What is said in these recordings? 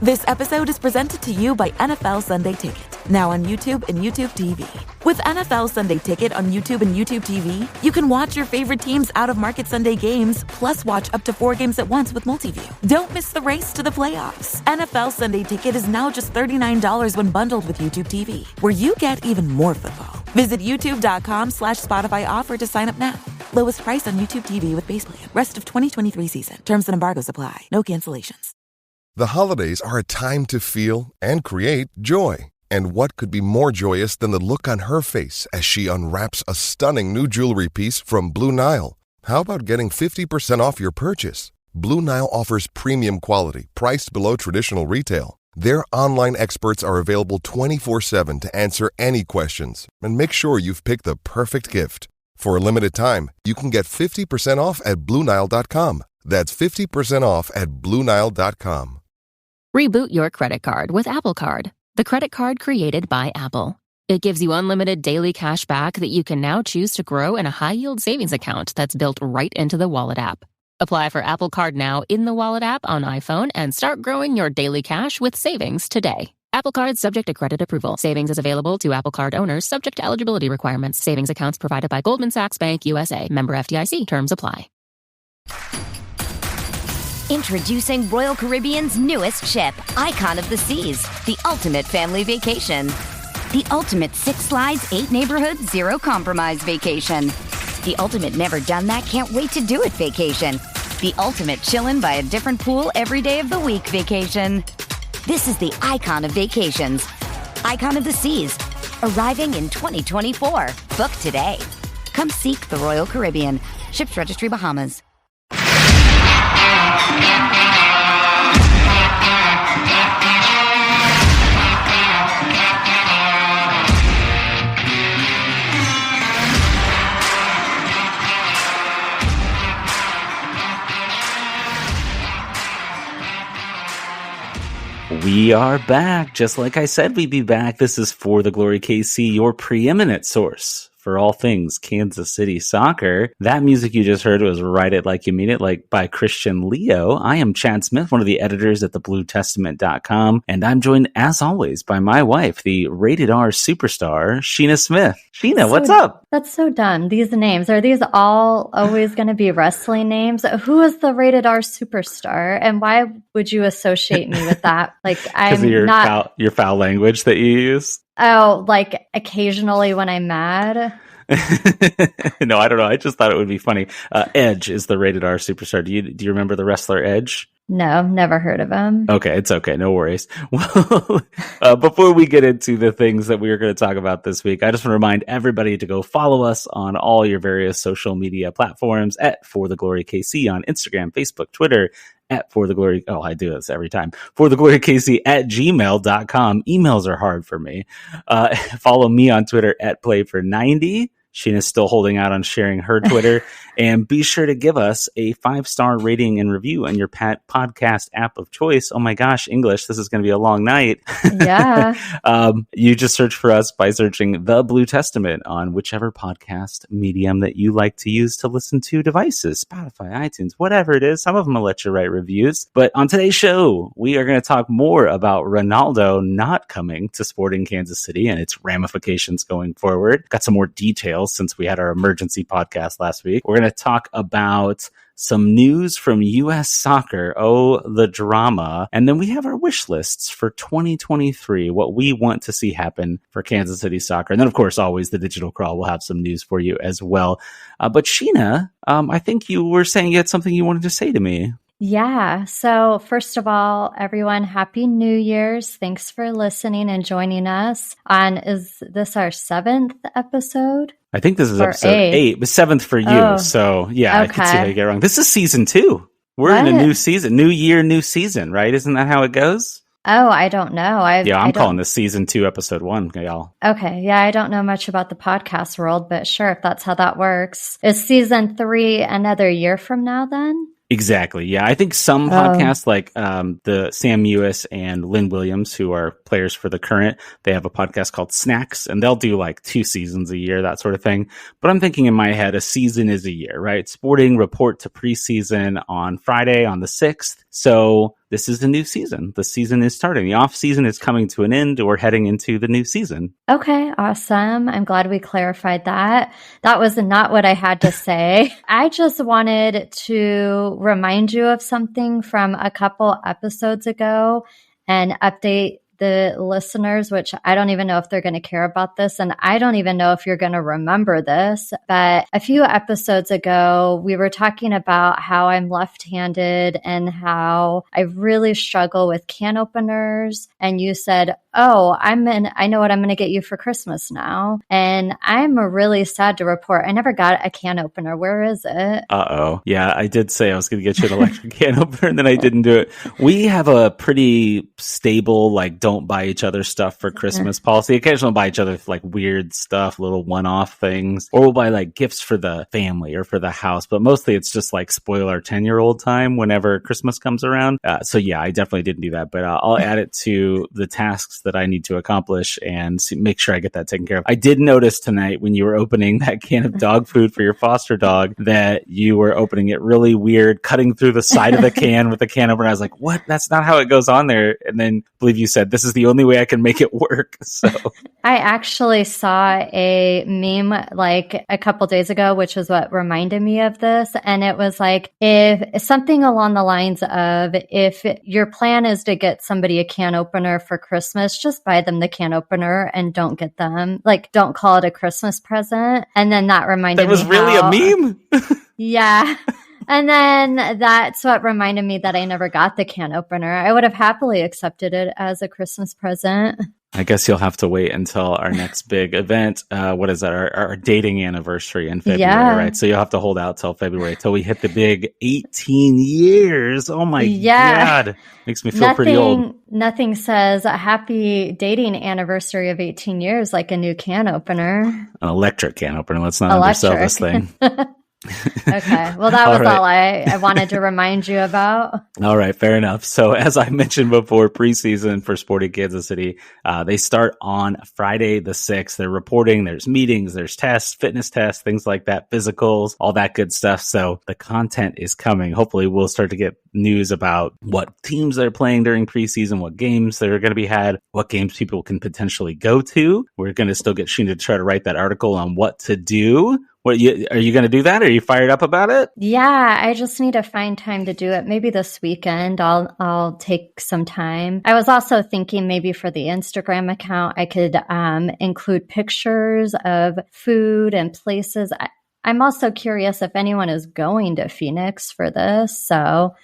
This episode is presented to you by NFL Sunday Ticket, now on YouTube and YouTube TV. With NFL Sunday Ticket on YouTube and YouTube TV, you can watch your favorite teams' out-of-market Sunday games, plus watch up to 4 games at once with Multiview. Don't miss the race to the playoffs. NFL Sunday Ticket is now just $39 when bundled with YouTube TV, where you get even more football. Visit youtube.com/Spotify offer to sign up now. Lowest price on YouTube TV with base plan. Rest of 2023 season. Terms and embargoes apply. No cancellations. The holidays are a time to feel and create joy. And what could be more joyous than the look on her face as she unwraps a stunning new jewelry piece from Blue Nile? How about getting 50% off your purchase? Blue Nile offers premium quality, priced below traditional retail. Their online experts are available 24/7 to answer any questions and make sure you've picked the perfect gift. For a limited time, you can get 50% off at BlueNile.com. That's 50% off at BlueNile.com. Reboot your credit card with Apple Card, the credit card created by Apple. It gives you unlimited daily cash back that you can now choose to grow in a high-yield savings account that's built right into the Wallet app. Apply for Apple Card now in the Wallet app on iPhone and start growing your daily cash with savings today. Apple Card subject to credit approval. Savings is available to Apple Card owners subject to eligibility requirements. Savings accounts provided by Goldman Sachs Bank USA. Member FDIC. Terms apply. Introducing Royal Caribbean's newest ship, Icon of the Seas, the ultimate family vacation. The ultimate 6 slides, 8 neighborhoods, 0 compromise vacation. The ultimate never done that, can't wait to do it vacation. The ultimate chillin' by a different pool every day of the week vacation. This is the Icon of Vacations. Icon of the Seas, arriving in 2024. Book today. Come seek the Royal Caribbean. Ships Registry, Bahamas. We are back. Just like I said we'd be back. This is For the Glory KC, your preeminent source for all things Kansas City soccer. That music you just heard was Write It Like You Mean It, like by Christian Leo. I am Chad Smith, one of the editors at thebluetestament.com, and I'm joined, as always, by my wife, the rated R superstar, Sheena Smith. Sheena, what's up? That's so dumb. These names, are these all always going to be wrestling names? Who is the rated R superstar, and why would you associate me with that? Like, I'm not your foul language that you use. Oh, like occasionally when I'm mad? No, I don't know. I just thought it would be funny. Edge is the rated R superstar. Do you remember the wrestler Edge? No, never heard of him. Okay, it's okay. No worries. Well, before we get into the things that we are going to talk about this week, I just want to remind everybody to go follow us on all your various social media platforms at For the Glory KC on Instagram, Facebook, Twitter, at For the Glory. Oh, I do this every time. For the Glory KC at gmail.com. Emails are hard for me. Follow me on Twitter at PlayFor90. Sheena's still holding out on sharing her Twitter. And be sure to give us a 5-star rating and review on your podcast app of choice. Oh my gosh, English. This is going to be a long night. Yeah. You just search for us by searching The Blue Testament on whichever podcast medium that you like to use to listen to devices, Spotify, iTunes, whatever it is. Some of them will let you write reviews. But on today's show, we are going to talk more about Ronaldo not coming to Sporting Kansas City and its ramifications going forward. Got some more details since we had our emergency podcast last week. We're going to talk about some news from U.S. soccer. Oh, the drama. And then we have our wish lists for 2023, what we want to see happen for Kansas City soccer. And then, of course, always the Digital Crawl will have some news for you as well. But Sheena, I think you were saying you had something you wanted to say to me. Yeah. So first of all, everyone, Happy New Year's. Thanks for listening and joining us on, is this our 7th episode? I think this is episode 8, but 7th for you. Oh, so yeah, okay. I can see how you get it wrong. This is season 2. We're in a new season, new year, new season, right? Isn't that how it goes? Oh, I don't know. I'm calling this season 2, episode 1, y'all. Okay. Yeah, I don't know much about the podcast world, but sure, if that's how that works. Is season 3 another year from now then? Exactly. Yeah. I think some podcasts like the Sam Mewis and Lynn Williams, who are players for the Current, they have a podcast called Snacks, and they'll do like 2 seasons a year, that sort of thing. But I'm thinking in my head, a season is a year, right? Sporting report to preseason on Friday on the 6th. So this is the new season. The season is starting. The off season is coming to an end. We're heading into the new season. Okay, awesome. I'm glad we clarified that. That was not what I had to say. I just wanted to remind you of something from a couple episodes ago and update the listeners, which I don't even know if they're going to care about this. And I don't even know if you're going to remember this. But a few episodes ago, we were talking about how I'm left-handed and how I really struggle with can openers. And you said, oh, I know what I'm going to get you for Christmas now. And I'm really sad to report I never got a can opener. Where is it? Uh-oh. Yeah, I did say I was going to get you an electric can opener, and then I didn't do it. We have a pretty stable, like, don't buy each other stuff for Christmas policy. Occasionally we'll buy each other like weird stuff, little one-off things, or we'll buy like gifts for the family or for the house. But mostly it's just like spoil our 10-year-old time whenever Christmas comes around. So yeah, I definitely didn't do that, but I'll add it to the tasks that I need to accomplish and make sure I get that taken care of. I did notice tonight when you were opening that can of dog food for your foster dog that you were opening it really weird, cutting through the side of the can with the can opener. I was like, what? That's not how it goes on there. And then I believe you said, this is the only way I can make it work. So I actually saw a meme like a couple days ago, which is what reminded me of this. And it was like, if something along the lines of, if your plan is to get somebody a can opener for Christmas, just buy them the can opener and don't get them, like, don't call it a Christmas present. And then that reminded me. That was really a meme? Yeah. And then that's what reminded me that I never got the can opener. I would have happily accepted it as a Christmas present. I guess you'll have to wait until our next big event. What is that? Our dating anniversary in February, right? So you'll have to hold out till February, till we hit the big 18 years. Oh my God. Makes me feel pretty old. Nothing says a happy dating anniversary of 18 years like a new can opener. An electric can opener. Let's not undersell this thing. Okay. Well, that was all I wanted to remind you about. All right. Fair enough. So as I mentioned before, preseason for Sporting Kansas City, they start on Friday the 6th. They're reporting, there's meetings, there's tests, fitness tests, things like that, physicals, all that good stuff. So the content is coming. Hopefully we'll start to get news about what teams they're playing during preseason, what games that are going to be had, what games people can potentially go to. We're going to still get Sheena to try to write that article on what to do. Are you going to do that? Are you fired up about it? Yeah, I just need to find time to do it. Maybe this weekend I'll take some time. I was also thinking maybe for the Instagram account, I could include pictures of food and places. I'm also curious if anyone is going to Phoenix for this. So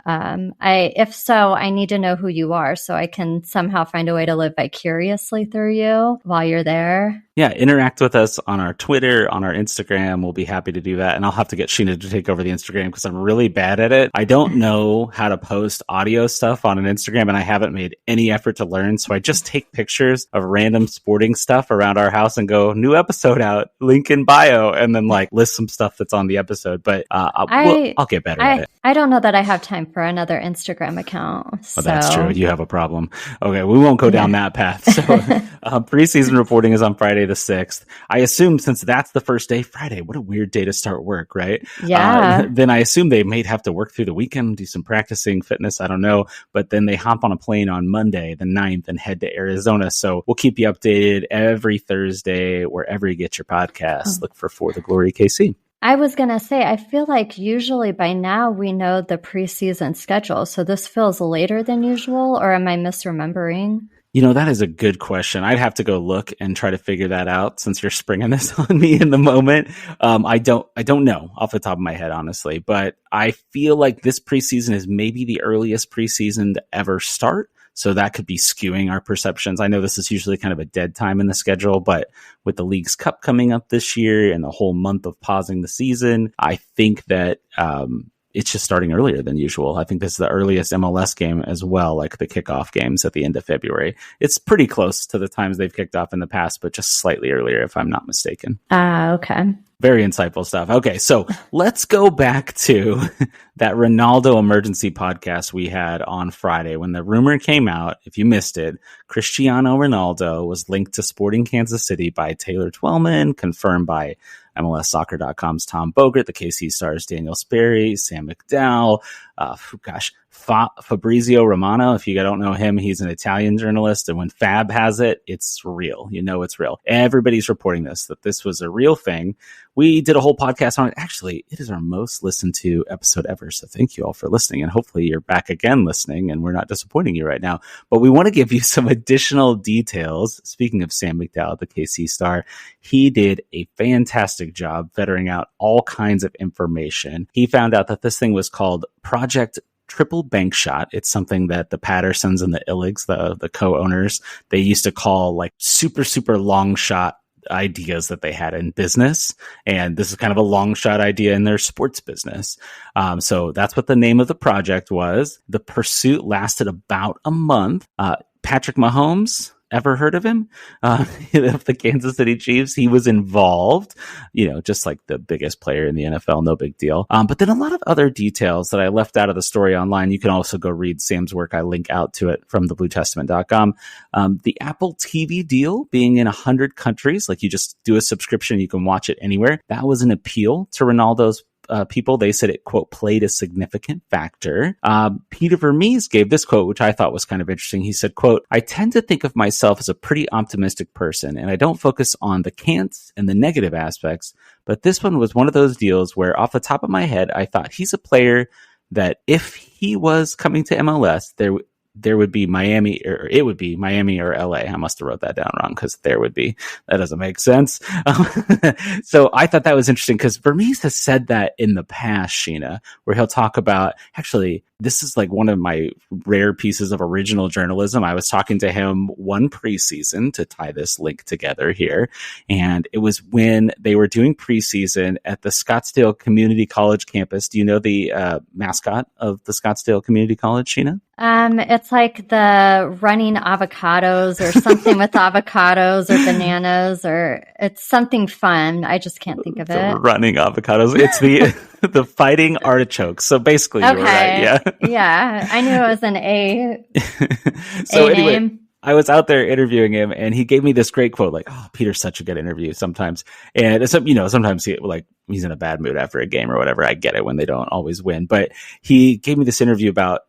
if so, I need to know who you are so I can somehow find a way to live vicariously through you while you're there. Yeah, interact with us on our Twitter, on our Instagram. We'll be happy to do that. And I'll have to get Sheena to take over the Instagram because I'm really bad at it. I don't know how to post audio stuff on an Instagram, and I haven't made any effort to learn. So I just take pictures of random sporting stuff around our house and go, new episode out, link in bio, and then like list some stuff that's on the episode. But I'll get better at it. I don't know that I have time for another Instagram account. So. Oh, that's true. You have a problem. Okay, we won't go down that path. So preseason reporting is on Friday the 6th. I assume since that's the first day, Friday, what a weird day to start work, right? Yeah. Then I assume they may have to work through the weekend, do some practicing, fitness, I don't know. But then they hop on a plane on Monday, the 9th, and head to Arizona. So we'll keep you updated every Thursday, wherever you get your podcasts. Look for the Glory KC. I was going to say, I feel like usually by now we know the preseason schedule. So this feels later than usual, or am I misremembering? You know, that is a good question. I'd have to go look and try to figure that out since you're springing this on me in the moment. I don't know off the top of my head, honestly, but I feel like this preseason is maybe the earliest preseason to ever start. So that could be skewing our perceptions. I know this is usually kind of a dead time in the schedule, but with the League's Cup coming up this year and the whole month of pausing the season, I think that it's just starting earlier than usual. I think this is the earliest MLS game as well, like the kickoff games at the end of February. It's pretty close to the times they've kicked off in the past, but just slightly earlier, if I'm not mistaken. Okay. Very insightful stuff. Okay, so let's go back to that Ronaldo emergency podcast we had on Friday when the rumor came out. If you missed it, Cristiano Ronaldo was linked to Sporting Kansas City by Taylor Twellman, confirmed by MLSsoccer.com's Tom Bogert, the KC Stars' Daniel Sperry, Sam McDowell, Fabrizio Romano. If you don't know him, he's an Italian journalist. And when Fab has it, it's real. You know it's real. Everybody's reporting that this was a real thing. We did a whole podcast on it. Actually, it is our most listened to episode ever. So thank you all for listening. And hopefully you're back again listening and we're not disappointing you right now. But we want to give you some additional details. Speaking of Sam McDowell, the KC star, he did a fantastic job vetting out all kinds of information. He found out that this thing was called Project Triple Bank Shot. It's something that the Pattersons and the Illigs, the co-owners, they used to call like super, super long shot ideas that they had in business. And this is kind of a long shot idea in their sports business. So that's what the name of the project was. The pursuit lasted about a month. Patrick Mahomes, ever heard of him? Of the Kansas City Chiefs, he was involved, just like the biggest player in the NFL, no big deal. But then a lot of other details that I left out of the story online. You can also go read Sam's work. I link out to it from thebluetestament.com. The Apple TV deal being in 100 countries, like you just do a subscription, you can watch it anywhere. That was an appeal to Ronaldo's people. They said it, quote, played a significant factor. Peter Vermees gave this quote, which I thought was kind of interesting. He said, quote, I tend to think of myself as a pretty optimistic person, and I don't focus on the can'ts and the negative aspects. But this one was one of those deals where off the top of my head, I thought he's a player that if he was coming to MLS, there would be Miami, or it would be Miami or LA. I must have wrote that down wrong because that doesn't make sense. So I thought that was interesting because Vermees has said that in the past, Sheena, where he'll talk about, actually, this is like one of my rare pieces of original journalism. I was talking to him one preseason to tie this link together here. And it was when they were doing preseason at the Scottsdale Community College campus. Do you know the mascot of the Scottsdale Community College, Sheena? It's like the running avocados or something with avocados or bananas, or it's something fun. I just can't think of it. Running avocados. It's the fighting artichokes. So basically, you were right. Yeah. Yeah. I knew it was an A. So A anyway, name. I was out there interviewing him and he gave me this great quote, like, oh, Peter's such a good interview sometimes. And sometimes he's in a bad mood after a game or whatever. I get it when they don't always win, but he gave me this interview about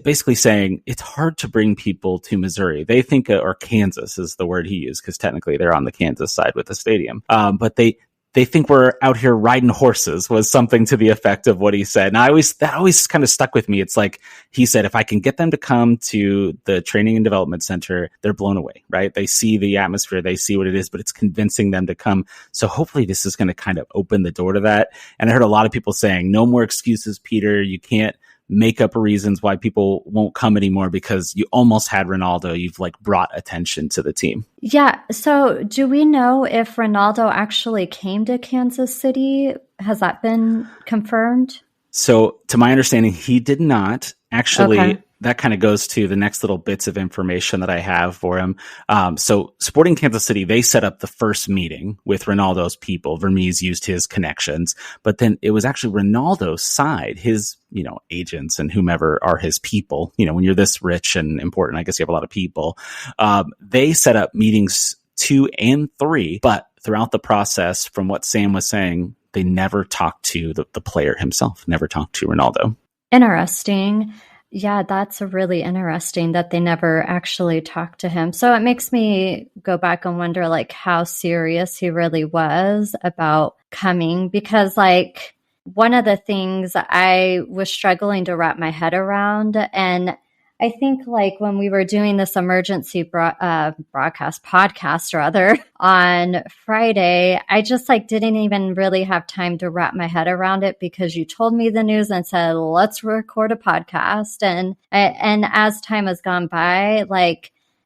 basically saying it's hard to bring people to Missouri. They think, or Kansas is the word he used, because technically they're on the Kansas side with the stadium. But they think we're out here riding horses, was something to the effect of what he said. And that always kind of stuck with me. It's like he said, if I can get them to come to the training and development center, they're blown away, right? They see the atmosphere, they see what it is, but it's convincing them to come. So hopefully this is going to kind of open the door to that. And I heard a lot of people saying, no more excuses, Peter. You can't make up reasons why people won't come anymore because you almost had Ronaldo. You've brought attention to the team. Yeah. So do we know if Ronaldo actually came to Kansas City? Has that been confirmed? So to my understanding, he did not actually. Okay. That kind of goes to the next little bits of information that I have for him. So Sporting Kansas City, they set up the first meeting with Ronaldo's people. Vermees used his connections, but then it was actually Ronaldo's side, his, agents and whomever are his people. When you're this rich and important, I guess you have a lot of people. They set up meetings 2 and 3, but throughout the process, from what Sam was saying, they never talked to the player himself, never talked to Ronaldo. Interesting. Yeah, that's really interesting that they never actually talked to him. So it makes me go back and wonder how serious he really was about coming, because one of the things I was struggling to wrap my head around, and I think when we were doing this emergency podcast on Friday, I just didn't even really have time to wrap my head around it because you told me the news and said, let's record a podcast. And as time has gone by,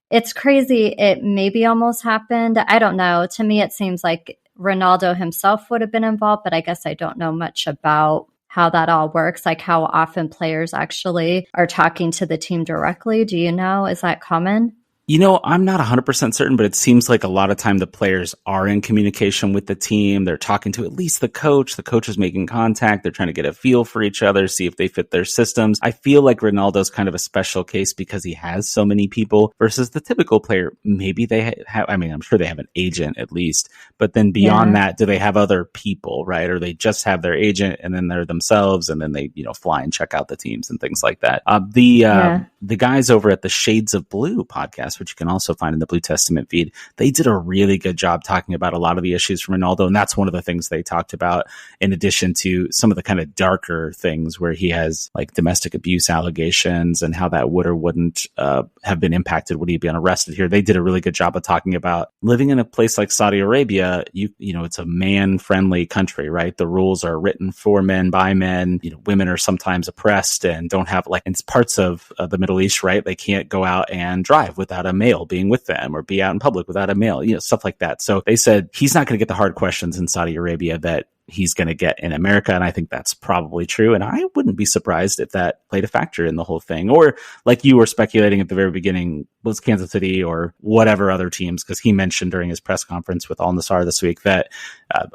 it's crazy. It maybe almost happened. I don't know. To me, it seems like Ronaldo himself would have been involved, but I guess I don't know much about how that all works, how often players actually are talking to the team directly. Do you know? Is that common? I'm not 100% certain, but it seems like a lot of time the players are in communication with the team. They're talking to at least the coach. The coach is making contact. They're trying to get a feel for each other, see if they fit their systems. I feel like Ronaldo's kind of a special case because he has so many people versus the typical player. Maybe they have, I'm sure they have an agent at least, but then beyond that, do they have other people, right? Or they just have their agent and then they're themselves and then they, fly and check out the teams and things like that. The guys over at the Shades of Blue podcast, which you can also find in the Blue Testament feed, they did a really good job talking about a lot of the issues from Ronaldo. And that's one of the things they talked about, in addition to some of the kind of darker things where he has like domestic abuse allegations and how that would or wouldn't have been impacted would he be arrested here. They did a really good job of talking about living in a place like Saudi Arabia. It's a man-friendly country, right? The rules are written for men, by men. Women are sometimes oppressed and don't have, like, in parts of the Middle East, right? They can't go out and drive without a male being with them or be out in public without a male, stuff like that. So they said he's not going to get the hard questions in Saudi Arabia that he's going to get in America. And I think that's probably true. And I wouldn't be surprised if that played a factor in the whole thing. Or like you were speculating at the very beginning, was Kansas City or whatever other teams, because he mentioned during his press conference with Al Nassr this week that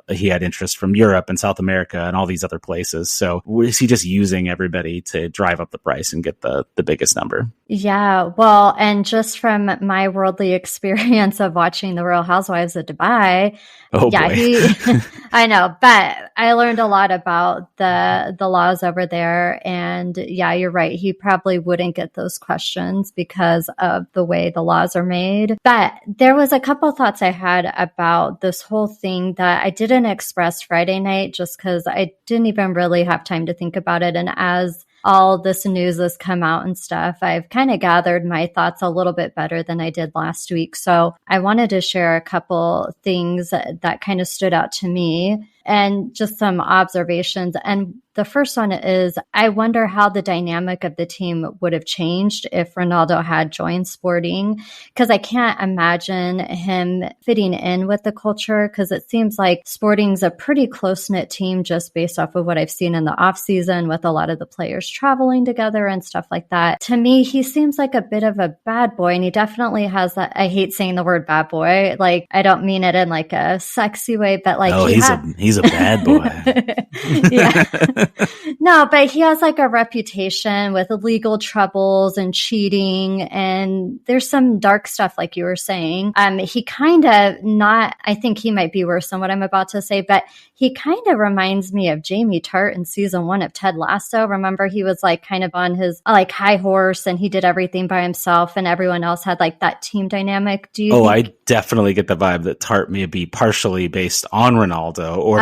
he had interest from Europe and South America and all these other places. So is he just using everybody to drive up the price and get the biggest number? Yeah, well, and just from my worldly experience of watching The Real Housewives of Dubai, I know, but I learned a lot about the laws over there. And yeah, you're right. He probably wouldn't get those questions because of the way the laws are made. But there was a couple thoughts I had about this whole thing that I didn't express Friday night just because I didn't even really have time to think about it. And as all this news has come out and stuff, I've kind of gathered my thoughts a little bit better than I did last week. So I wanted to share a couple things that kind of stood out to me and just some observations. And the first one is, I wonder how the dynamic of the team would have changed if Ronaldo had joined Sporting, because I can't imagine him fitting in with the culture, because it seems like Sporting's a pretty close-knit team just based off of what I've seen in the offseason with a lot of the players traveling together and stuff like that. To me, he seems like a bit of a bad boy, and he definitely has that. I hate saying the word bad boy. Like, I don't mean it in like a sexy way, but like, he's a bad boy. Yeah. No, but he has like a reputation with legal troubles and cheating, and there's some dark stuff like you were saying. He kind of I think he might be worse than what I'm about to say, but he kind of reminds me of Jamie Tart in season 1 of Ted Lasso. Remember, he was like kind of on his like high horse and he did everything by himself and everyone else had like that team dynamic. Do you think? I definitely get the vibe that Tart may be partially based on Ronaldo or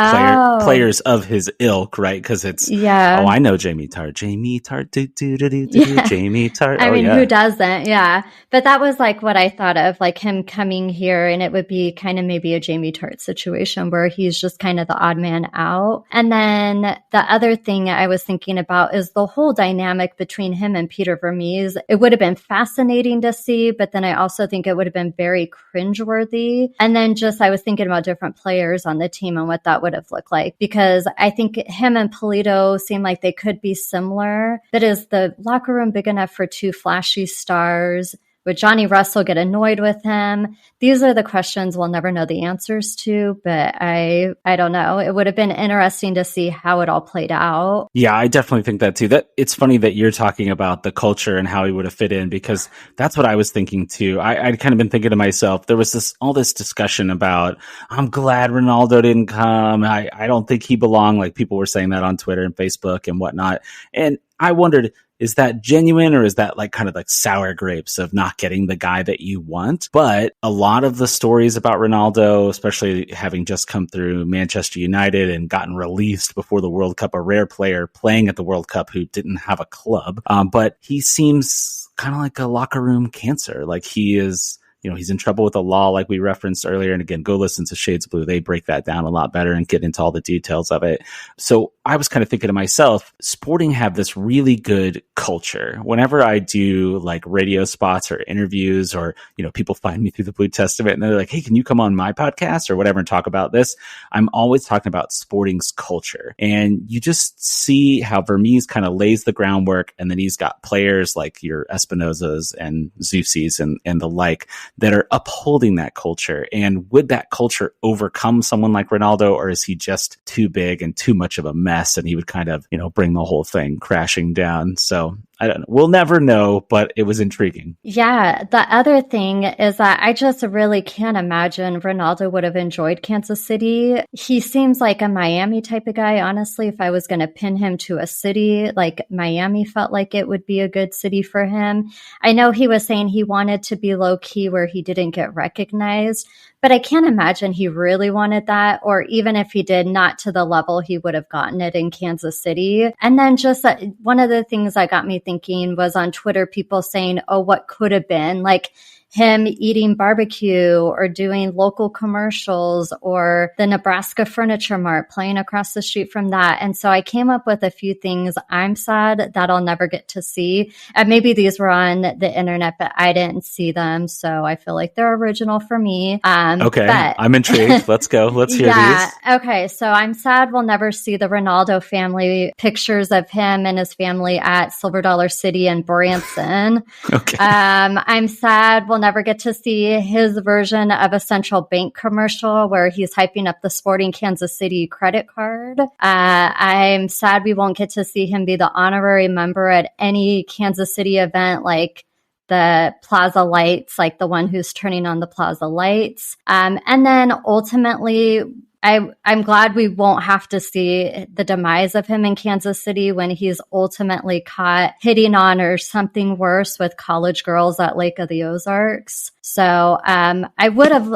players of his ilk, right? Because it's, I know Jamie Tart. Jamie Tart, Jamie Tart. I mean, who doesn't? Yeah. But that was like what I thought of, like him coming here, and it would be kind of maybe a Jamie Tart situation where he's just kind of the odd man out. And then the other thing I was thinking about is the whole dynamic between him and Peter Vermees. It would have been fascinating to see, but then I also think it would have been very cringeworthy. And then just, I was thinking about different players on the team and what that would have looked like, because I think him and Polito seem like they could be similar. But is the locker room big enough for two flashy stars? Would Johnny Russell get annoyed with him? These are the questions we'll never know the answers to, but I don't know. It would have been interesting to see how it all played out. Yeah, I definitely think that too. That it's funny that you're talking about the culture and how he would have fit in, because that's what I was thinking too. I'd kind of been thinking to myself, there was all this discussion about, I'm glad Ronaldo didn't come. I don't think he belonged. Like, people were saying that on Twitter and Facebook and whatnot. And I wondered, is that genuine, or is that like kind of like sour grapes of not getting the guy that you want? But a lot of the stories about Ronaldo, especially having just come through Manchester United and gotten released before the World Cup, a rare player playing at the World Cup who didn't have a club. But he seems kind of like a locker room cancer. Like, he is he's in trouble with the law, like we referenced earlier. And again, go listen to Shades of Blue. They break that down a lot better and get into all the details of it. So I was kind of thinking to myself, sporting have this really good culture. Whenever I do like radio spots or interviews, or, people find me through the Blue Testament and they're like, hey, can you come on my podcast or whatever and talk about this? I'm always talking about sporting's culture. And you just see how Vermees kind of lays the groundwork. And then he's got players like your Espinosas and Zeusis and the like that are upholding that culture. And would that culture overcome someone like Ronaldo, or is he just too big and too much of a mess and he would kind of, bring the whole thing crashing down? So I don't know. We'll never know, but it was intriguing. Yeah. The other thing is that I just really can't imagine Ronaldo would have enjoyed Kansas City. He seems like a Miami type of guy. Honestly, if I was going to pin him to a city, like Miami felt like it would be a good city for him. I know he was saying he wanted to be low key where he didn't get recognized, but I can't imagine he really wanted that, or even if he did, not to the level he would have gotten it in Kansas City. And then just one of the things that got me thinking was on Twitter, people saying, oh, what could have been, like him eating barbecue or doing local commercials, or the Nebraska Furniture Mart playing across the street from that. And so I came up with a few things I'm sad that I'll never get to see. And maybe these were on the internet, but I didn't see them. So I feel like they're original for me. Okay. But I'm intrigued. Let's go. Let's hear these. Okay. So I'm sad we'll never see the Ronaldo family pictures of him and his family at Silver Dollar City in Branson. Okay. I'm sad we'll never get to see his version of a central bank commercial where he's hyping up the Sporting Kansas City credit card. I'm sad we won't get to see him be the honorary member at any Kansas City event, like the Plaza Lights, like the one who's turning on the Plaza Lights. And then ultimately, I'm glad we won't have to see the demise of him in Kansas City when he's ultimately caught hitting on or something worse with college girls at Lake of the Ozarks. So I would have,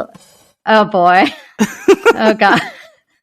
oh boy, oh God.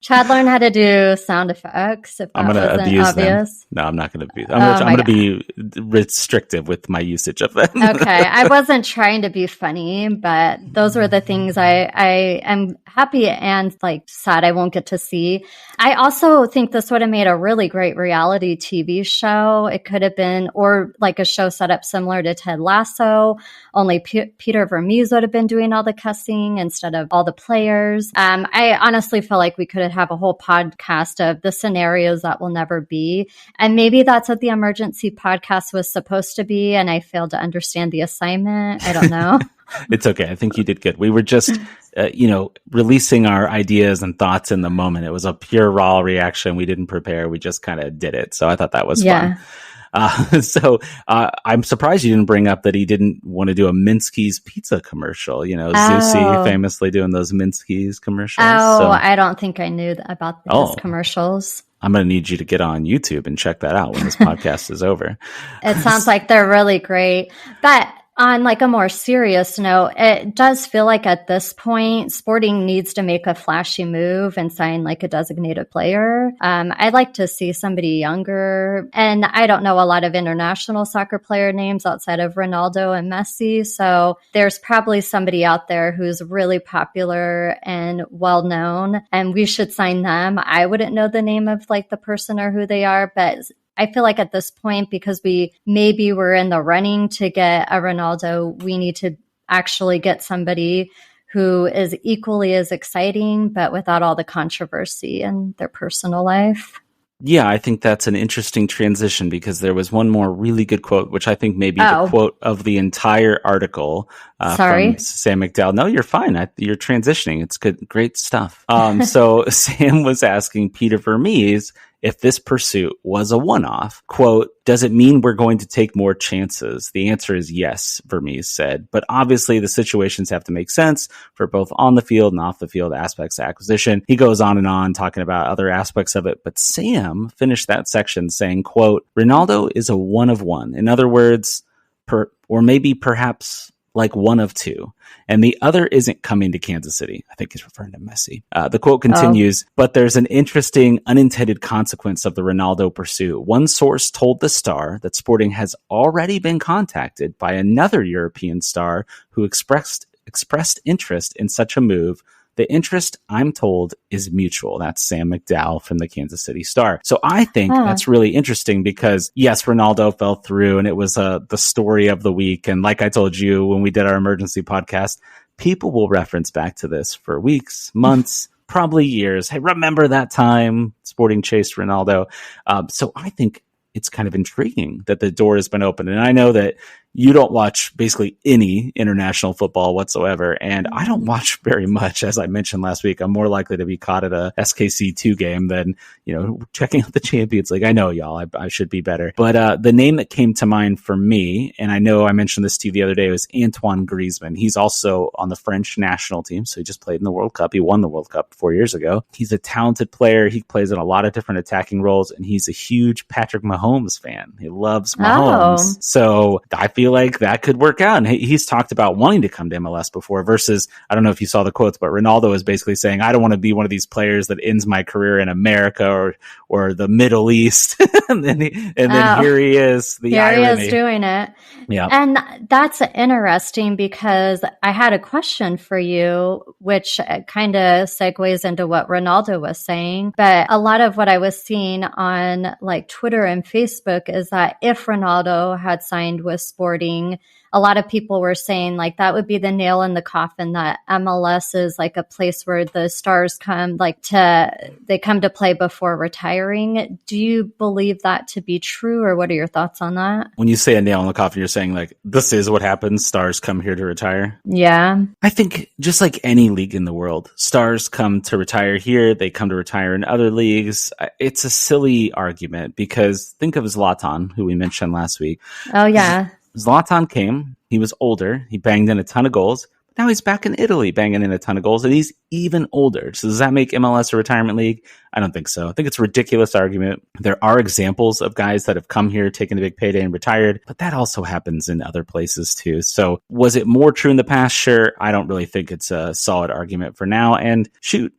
Chad learned how to do sound effects. If that I'm going to abuse obvious. them. No, I'm not going to abuse them. I'm going to be restrictive with my usage of them. Okay. I wasn't trying to be funny, but those were the things I am happy and like sad I won't get to see. I also think this would have made a really great reality TV show. It could have been, or like a show set up similar to Ted Lasso, only Peter Vermees would have been doing all the cussing instead of all the players. I honestly feel like we could have a whole podcast of the scenarios that will never be. And maybe that's what the emergency podcast was supposed to be. And I failed to understand the assignment. I don't know. It's okay. I think you did good. We were just, releasing our ideas and thoughts in the moment. It was a pure raw reaction. We didn't prepare. We just kind of did it. So I thought that was fun. So I'm surprised you didn't bring up that he didn't want to do a Minsky's pizza commercial. Zusi famously doing those Minsky's commercials. Oh, so, I don't think I knew about those commercials. I'm going to need you to get on YouTube and check that out when this podcast is over. It sounds like they're really great. But on like a more serious note, it does feel like at this point, Sporting needs to make a flashy move and sign like a designated player. I'd like to see somebody younger. And I don't know a lot of international soccer player names outside of Ronaldo and Messi. So there's probably somebody out there who's really popular and well-known, and we should sign them. I wouldn't know the name of like the person or who they are, but I feel like at this point, because we maybe were in the running to get a Ronaldo, we need to actually get somebody who is equally as exciting, but without all the controversy in their personal life. Yeah, I think that's an interesting transition, because there was one more really good quote, which I think may be the quote of the entire article from Sam McDowell. No, you're fine. You're transitioning. It's good. Great stuff. So Sam was asking Peter Vermees if this pursuit was a one-off. Quote, does it mean we're going to take more chances? The answer is yes, Vermees said. But obviously the situations have to make sense for both on the field and off the field aspects of acquisition. He goes on and on talking about other aspects of it. But Sam finished that section saying, quote, Ronaldo is a one of one. In other words, or maybe perhaps like one of two, and the other isn't coming to Kansas City. I think he's referring to Messi. The quote continues, but there's an interesting unintended consequence of the Ronaldo pursuit. One source told the Star that Sporting has already been contacted by another European star who expressed expressed interest in such a move. The interest, I'm told, is mutual. That's Sam McDowell from the Kansas City Star. So I think that's really interesting because, yes, Ronaldo fell through and it was the story of the week. And like I told you when we did our emergency podcast, people will reference back to this for weeks, months, probably years. Hey, remember that time Sporting chased Ronaldo? So I think it's kind of intriguing that the door has been opened. And I know that you don't watch basically any international football whatsoever. And I don't watch very much. As I mentioned last week, I'm more likely to be caught at a SKC II game than, checking out the Champions League. I know, y'all, I should be better. But the name that came to mind for me, and I know I mentioned this to you the other day, was Antoine Griezmann. He's also on the French national team. So he just played in the World Cup. He won the World Cup 4 years ago. He's a talented player. He plays in a lot of different attacking roles, and he's a huge Patrick Mahomes fan. He loves Mahomes. So I feel like that could work out. And he's talked about wanting to come to MLS before versus, I don't know if you saw the quotes, but Ronaldo is basically saying, I don't want to be one of these players that ends my career in America or the Middle East. and then here he is. Irony. He is doing it. Yeah. And that's interesting because I had a question for you, which kind of segues into what Ronaldo was saying. But a lot of what I was seeing on like Twitter and Facebook is that if Ronaldo had signed with Sporting, a lot of people were saying like that would be the nail in the coffin, that MLS is like a place where the stars come to play before retiring. Do you believe that to be true, or what are your thoughts on that? When you say a nail in the coffin, you're saying like this is what happens. Stars come here to retire. Yeah. I think just like any league in the world, stars come to retire here. They come to retire in other leagues. It's a silly argument because think of Zlatan, who we mentioned last week. Oh, yeah. Zlatan came, he was older, he banged in a ton of goals. Now he's back in Italy banging in a ton of goals, and he's even older. So does that make MLS a retirement league? I don't think so. I think it's a ridiculous argument. There are examples of guys that have come here, taken a big payday, and retired, but that also happens in other places too. So was it more true in the past? Sure. I don't really think it's a solid argument for now. And shoot,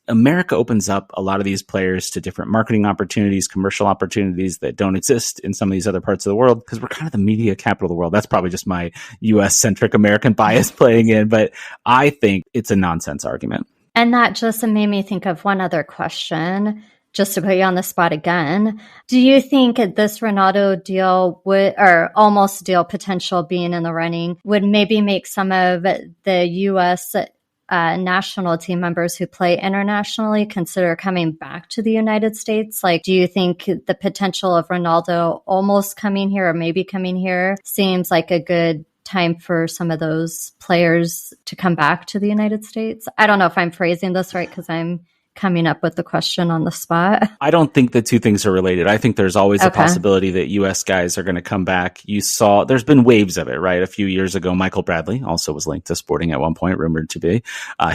America opens up a lot of these players to different marketing opportunities, commercial opportunities that don't exist in some of these other parts of the world because we're kind of the media capital of the world. That's probably just my US-centric American bias playing in, but I think it's a nonsense argument. And that just made me think of one other question, just to put you on the spot again. Do you think this Ronaldo deal or almost deal potential being in the running would maybe make some of the US national team members who play internationally consider coming back to the United States? Like, do you think the potential of Ronaldo almost coming here or maybe coming here seems like a good time for some of those players to come back to the United States? I don't know if I'm phrasing this right because I'm coming up with the question on the spot. I don't think the two things are related. I think there's always a possibility that U.S. guys are going to come back. There's been waves of it, right? A few years ago, Michael Bradley also was linked to Sporting at one point, rumored to be.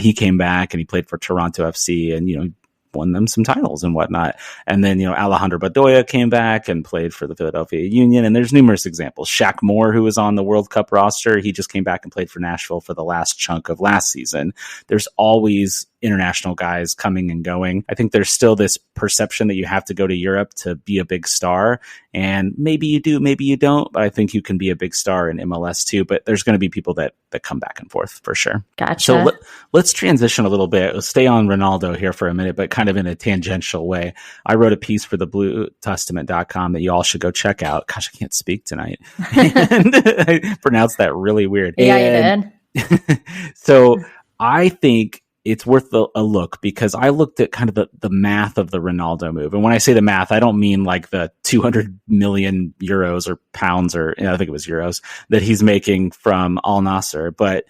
He came back and he played for Toronto FC and, won them some titles and whatnot. And then, Alejandro Bedoya came back and played for the Philadelphia Union. And there's numerous examples. Shaq Moore, who was on the World Cup roster, he just came back and played for Nashville for the last chunk of last season. There's always international guys coming and going. I think there's still this perception that you have to go to Europe to be a big star. And maybe you do, maybe you don't, but I think you can be a big star in MLS too. But there's going to be people that come back and forth for sure. Gotcha. So let's transition a little bit. Let's stay on Ronaldo here for a minute, but kind of in a tangential way. I wrote a piece for the BlueTestament.com that you all should go check out. Gosh, I can't speak tonight. And I pronounced that really weird. Yeah, you did. So I think it's worth a look because I looked at kind of the math of the Ronaldo move. And when I say the math, I don't mean like the 200 million euros or pounds or I think it was euros that he's making from Al Nassr. But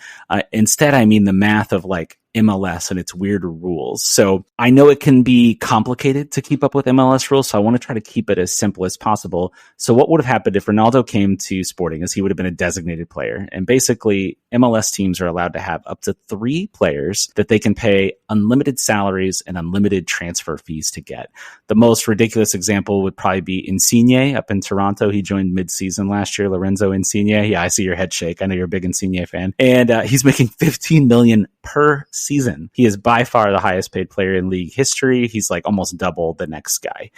instead, I mean the math of like MLS and its weird rules. So I know it can be complicated to keep up with MLS rules, so I want to try to keep it as simple as possible. So what would have happened if Ronaldo came to Sporting is he would have been a designated player. And basically, MLS teams are allowed to have up to 3 players that they can pay unlimited salaries and unlimited transfer fees to get. The most ridiculous example would probably be Insigne up in Toronto. He joined mid-season last year, Lorenzo Insigne. Yeah, I see your head shake. I know you're a big Insigne fan. And he's making $15 million per season. He is by far the highest paid player in league history. He's like almost double the next guy.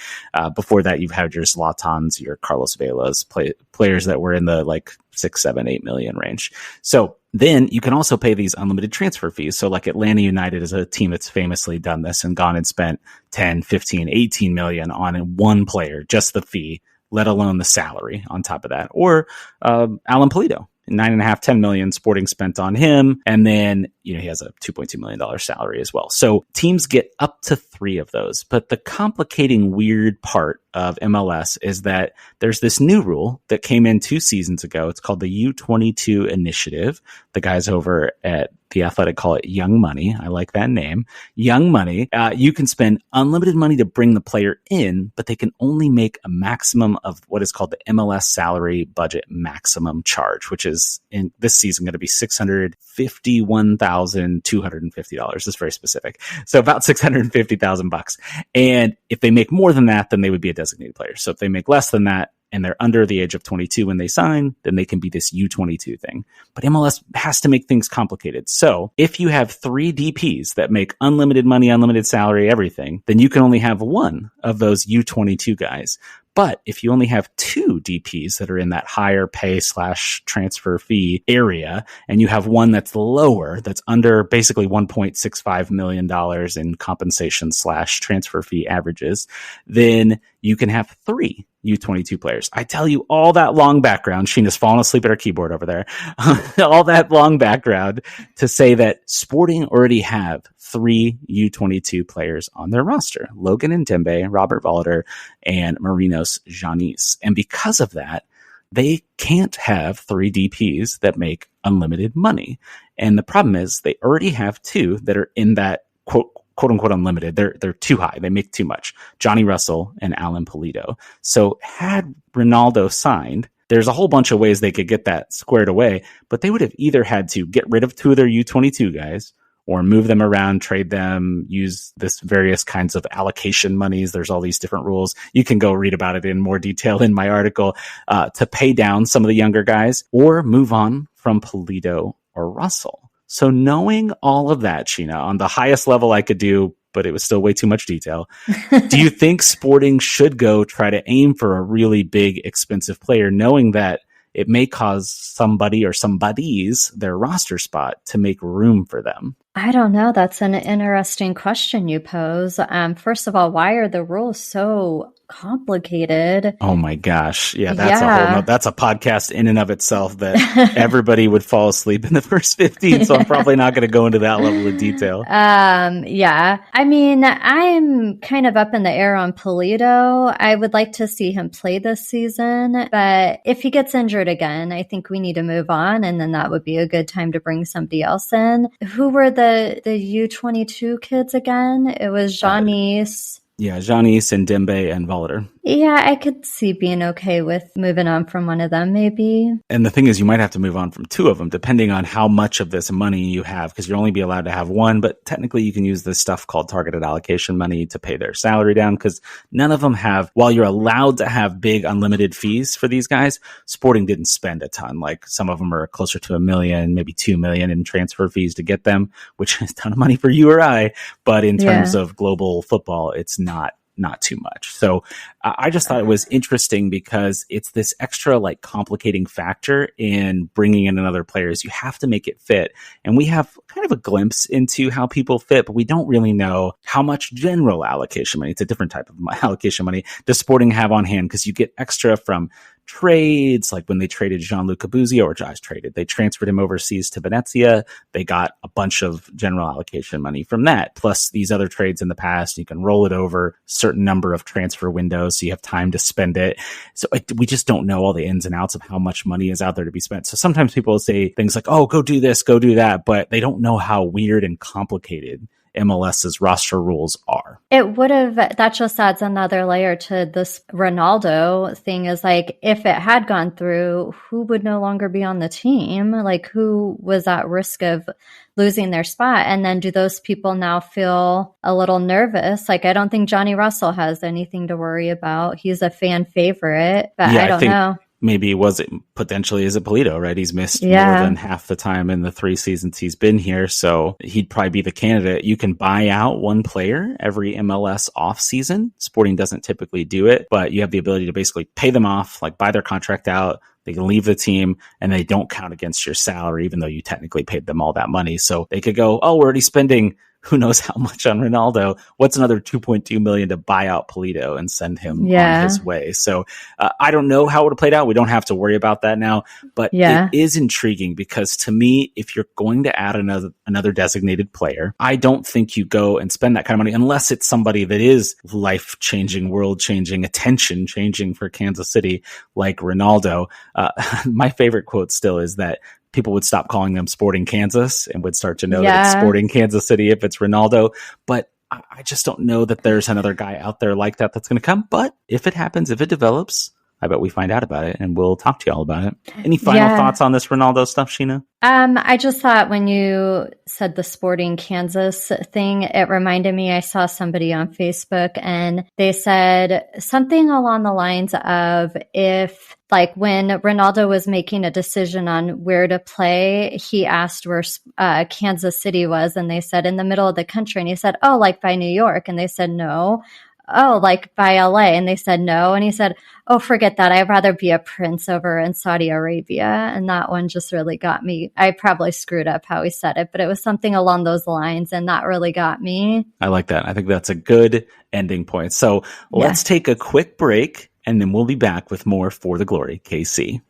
Before that, you've had your Zlatans, your Carlos Velas, players that were in the like 6, 7, 8 million range. So then you can also pay these unlimited transfer fees. So like Atlanta United is a team that's famously done this and gone and spent 10, 15, 18 million on one player, just the fee, let alone the salary on top of that. Or Alan Pulido, 9.5, 10 million Sporting spent on him. And then, he has a $2.2 million salary as well. So teams get up to 3 of those. But the complicating weird part of MLS is that there's this new rule that came in 2 seasons ago. It's called the U22 initiative. The guys over at The Athletic call it Young Money. I like that name. Young Money. You can spend unlimited money to bring the player in, but they can only make a maximum of what is called the MLS salary budget maximum charge, which is in this season going to be $651,250. That's very specific. So about $650,000. And if they make more than that, then they would be a designated player. So if they make less than that, and they're under the age of 22 when they sign, then they can be this U22 thing. But MLS has to make things complicated. So if you have 3 DPs that make unlimited money, unlimited salary, everything, then you can only have one of those U22 guys. But if you only have 2 DPs that are in that higher pay / transfer fee area, and you have one that's lower, that's under basically $1.65 million in compensation / transfer fee averages, then you can have 3 U22 players. I tell you all that long background. Sheena's falling asleep at her keyboard over there. All that long background to say that Sporting already have 3 U22 players on their roster: Logan Ndembe, Robert Berhalter, and Marinos Janis. And because of that, they can't have 3 DPs that make unlimited money. And the problem is they already have 2 that are in that quote unquote unlimited. They're too high. They make too much. Johnny Russell and Alan Pulido. So had Ronaldo signed, there's a whole bunch of ways they could get that squared away, but they would have either had to get rid of 2 of their U22 guys, or move them around, trade them, use this various kinds of allocation monies. There's all these different rules. You can go read about it in more detail in my article, to pay down some of the younger guys, or move on from Pulido or Russell. So knowing all of that, Sheena, on the highest level I could do, but it was still way too much detail. Do you think Sporting should go try to aim for a really big, expensive player, knowing that it may cause somebody or somebody's their roster spot to make room for them? I don't know. That's an interesting question you pose. First of all, why are the rules so complicated? Oh my gosh. Yeah, that's a podcast in and of itself that everybody would fall asleep in the first 15. So I'm probably not going to go into that level of detail. Yeah. I mean, I'm kind of up in the air on Pulido. I would like to see him play this season, but if he gets injured again, I think we need to move on. And then that would be a good time to bring somebody else in. Who were the U22 kids again? It was Janis. Yeah, Janis and Ndembe and Berhalter. Yeah, I could see being okay with moving on from one of them, maybe. And the thing is, you might have to move on from 2 of them, depending on how much of this money you have, because you'll only be allowed to have 1, but technically you can use this stuff called targeted allocation money to pay their salary down, because none of them have, while you're allowed to have big unlimited fees for these guys, Sporting didn't spend a ton. Like some of them are closer to $1 million, maybe $2 million in transfer fees to get them, which is a ton of money for you or I, but in terms of global football, it's not too much. So I just thought it was interesting because it's this extra like complicating factor in bringing in another player is you have to make it fit. And we have kind of a glimpse into how people fit, but we don't really know how much general allocation money, it's a different type of allocation money, does Sporting have on hand, because you get extra from trades, like when they traded Gianluca Capuzzi, or they transferred him overseas to Venezia. They got a bunch of general allocation money from that. Plus these other trades in the past, you can roll it over a certain number of transfer windows, so you have time to spend it. So we just don't know all the ins and outs of how much money is out there to be spent. So sometimes people say things like, oh, go do this, go do that, but they don't know how weird and complicated MLS's roster rules are. That just adds another layer to this Ronaldo thing, is like, if it had gone through, who would no longer be on the team? Like, who was at risk of losing their spot? And then do those people now feel a little nervous? Like, I don't think Johnny Russell has anything to worry about. He's a fan favorite, but I don't know. maybe potentially is it Polito, right? He's missed more than half the time in the 3 seasons he's been here. So he'd probably be the candidate. You can buy out one player every MLS offseason. Sporting doesn't typically do it, but you have the ability to basically pay them off, like buy their contract out. They can leave the team and they don't count against your salary, even though you technically paid them all that money. So they could go, oh, we're already spending who knows how much on Ronaldo. What's another $2.2 million to buy out Polito and send him on his way? So I don't know how it would have played out. We don't have to worry about that now, but it is intriguing because to me, if you're going to add another designated player, I don't think you go and spend that kind of money unless it's somebody that is life-changing, world-changing, attention-changing for Kansas City like Ronaldo. My favorite quote still is that people would stop calling them Sporting Kansas and would start to know that it's Sporting Kansas City if it's Ronaldo. But I just don't know that there's another guy out there like that that's going to come. But if it happens, if it develops, I bet we find out about it and we'll talk to you all about it. Any final thoughts on this Ronaldo stuff, Sheena? I just thought when you said the Sporting Kansas thing, it reminded me, I saw somebody on Facebook and they said something along the lines of if, like when Ronaldo was making a decision on where to play, he asked where Kansas City was and they said in the middle of the country. And he said, oh, like by New York. And they said, no. Oh, like by LA. And they said no. And he said, oh, forget that. I'd rather be a prince over in Saudi Arabia. And that one just really got me. I probably screwed up how he said it, but it was something along those lines. And that really got me. I like that. I think that's a good ending point. So let's take a quick break and then we'll be back with more For the Glory, KC.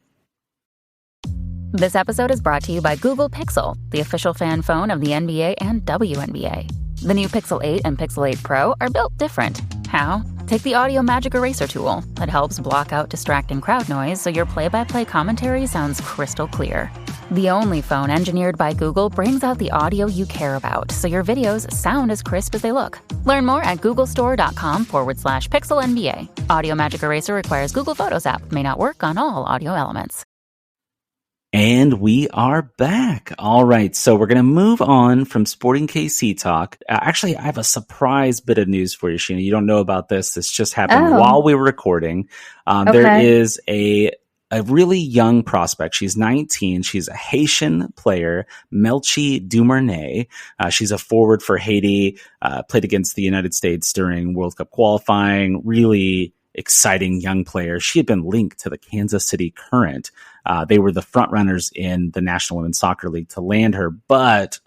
This episode is brought to you by Google Pixel, the official fan phone of the NBA and WNBA. The new Pixel 8 and Pixel 8 Pro are built different. How? Take the Audio Magic Eraser tool. It helps block out distracting crowd noise so your play-by-play commentary sounds crystal clear. The only phone engineered by Google brings out the audio you care about so your videos sound as crisp as they look. Learn more at googlestore.com/pixelnba. Audio Magic Eraser requires Google Photos app. May not work on all audio elements. And we are back. All right. So we're going to move on from Sporting KC talk. Actually, I have a surprise bit of news for you, Sheena. You don't know about this. This just happened while we were recording. There is a really young prospect. She's 19. She's a Haitian player, Melchi Dumernay. She's a forward for Haiti, played against the United States during World Cup qualifying. Really exciting young player. She had been linked to the Kansas City Current. They were the front runners in the National Women's Soccer League to land her. But,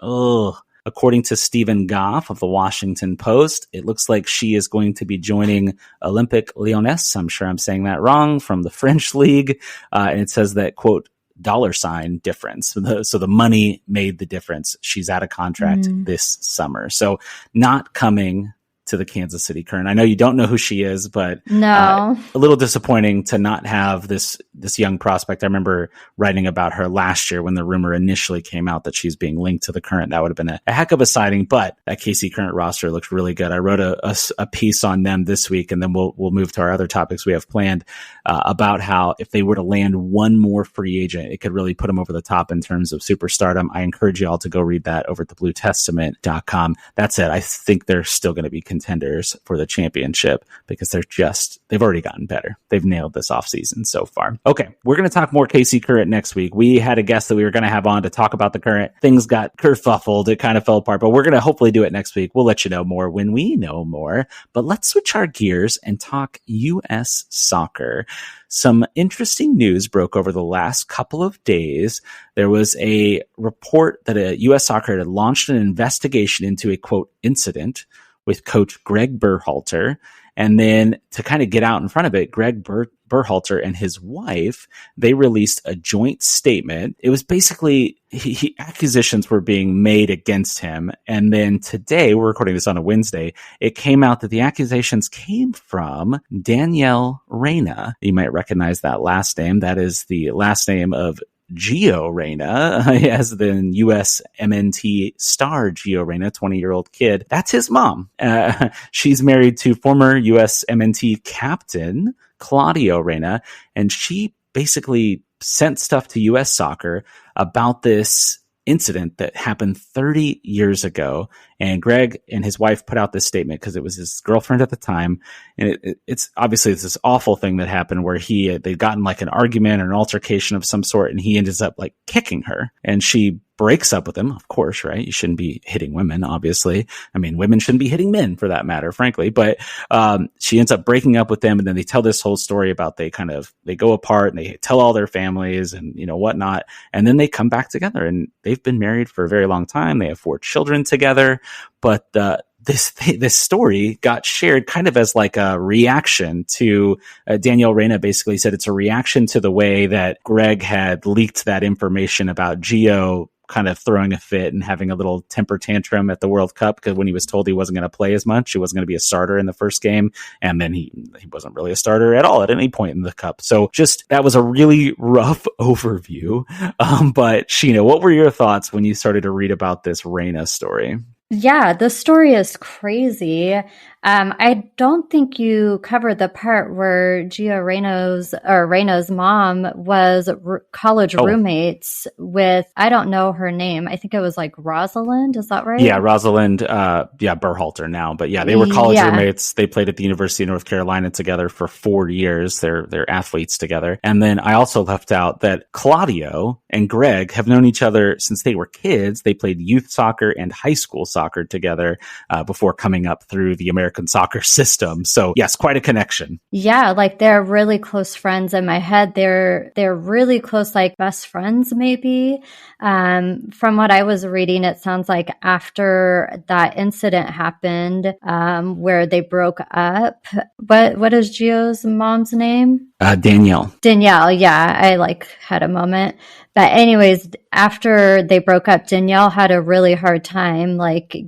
according to Stephen Goff of the Washington Post, it looks like she is going to be joining Olympique Lyonnais. I'm sure I'm saying that wrong, from the French league. And it says that, quote, $ difference. So the money made the difference. She's out of contract this summer. So not coming to the Kansas City Current. I know you don't know who she is, but a little disappointing to not have this young prospect. I remember writing about her last year when the rumor initially came out that she's being linked to the Current. That would have been a heck of a sighting, but that KC Current roster looks really good. I wrote a piece on them this week, and then we'll move to our other topics we have planned about how if they were to land one more free agent, it could really put them over the top in terms of superstardom. I encourage you all to go read that over at thebluetestament.com. That's it. I think they're still going to be contenders for the championship because they've already gotten better. They've nailed this offseason so far. Okay, we're going to talk more KC Current next week. We had a guest that we were going to have on to talk about the Current. Things got kerfuffled. It kind of fell apart, but we're going to hopefully do it next week. We'll let you know more when we know more. But let's switch our gears and talk U.S. soccer. Some interesting news broke over the last couple of days. There was a report that U.S. soccer had launched an investigation into a, quote, incident with coach Gregg Berhalter. And then to kind of get out in front of it, Gregg Berhalter and his wife, they released a joint statement. It was basically accusations were being made against him. And then today, we're recording this on a Wednesday, it came out that the accusations came from Gio Reyna. You might recognize that last name. That is the last name of Gio Reyna, as the USMNT star Gio Reyna, 20-year-old kid. That's his mom. She's married to former USMNT captain Claudio Reyna, and she basically sent stuff to U.S. Soccer about this incident that happened 30 years ago. And Gregg and his wife put out this statement because it was his girlfriend at the time. And it's obviously it's this awful thing that happened where they'd gotten like an argument or an altercation of some sort, and he ends up like kicking her, and she breaks up with him, of course, right? You shouldn't be hitting women, obviously. I mean, women shouldn't be hitting men for that matter, frankly. But she ends up breaking up with them, and then they tell this whole story about they go apart and they tell all their families and, you know, whatnot. And then they come back together, and they've been married for a very long time. They have 4 children together. But this story got shared kind of as like a reaction to Danielle Reyna basically said it's a reaction to the way that Gregg had leaked that information about Gio kind of throwing a fit and having a little temper tantrum at the World Cup, because when he was told he wasn't going to play as much, he wasn't going to be a starter in the first game, and then he wasn't really a starter at all at any point in the Cup. So just that was a really rough overview. But Sheena, what were your thoughts when you started to read about this Reyna story? Yeah, the story is crazy. I don't think you covered the part where Gio Reyna's mom was college roommates with, I don't know her name. I think it was like Rosalind. Is that right? Yeah, Rosalind. Berhalter now, but yeah, they were college roommates. They played at the University of North Carolina together for 4 years. They're athletes together. And then I also left out that Claudio and Gregg have known each other since they were kids. They played youth soccer and high school soccer together before coming up through the American soccer system. So yes, quite a connection. Yeah, like they're really close friends. In my head, they're really close, like best friends maybe. From what I was reading, it sounds like after that incident happened, where they broke up. What is Gio's mom's name? Danielle. Yeah, I had a moment. But anyways, after they broke up, Danielle had a really hard time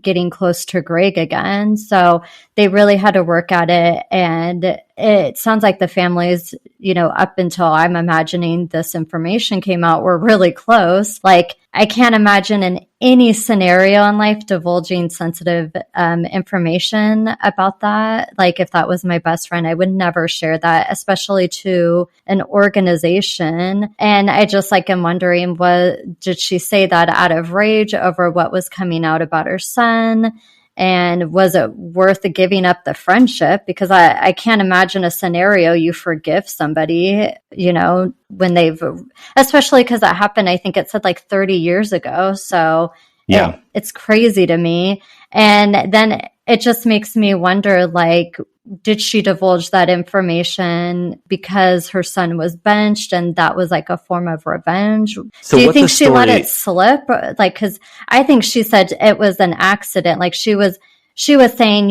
getting close to Gregg again. So they really had to work at it. And it sounds like the families, up until I'm imagining this information came out, were really close. I can't imagine in any scenario in life divulging sensitive information about that. If that was my best friend, I would never share that, especially to an organization. And I just am wondering, did she say that out of rage over what was coming out about her son? And was it worth giving up the friendship? Because I can't imagine a scenario you forgive somebody, when they've, especially because that happened, I think it said 30 years ago. So yeah, it's crazy to me. And then it just makes me wonder, did she divulge that information because her son was benched and that was a form of revenge? So do you think she let it slip? Because I think she said it was an accident. She was saying,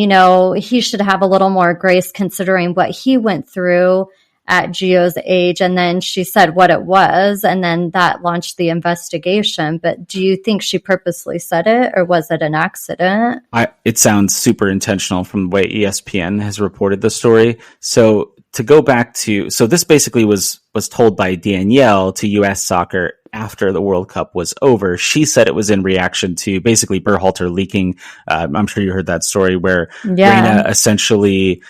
he should have a little more grace considering what he went through at Gio's age. And then she said what it was, and then that launched the investigation. But do you think she purposely said it, or was it an accident? It sounds super intentional from the way ESPN has reported the story. So to go back to, this basically was told by Danielle to US Soccer after the World Cup was over. She said it was in reaction to basically Berhalter leaking. I'm sure you heard that story where Reyna essentially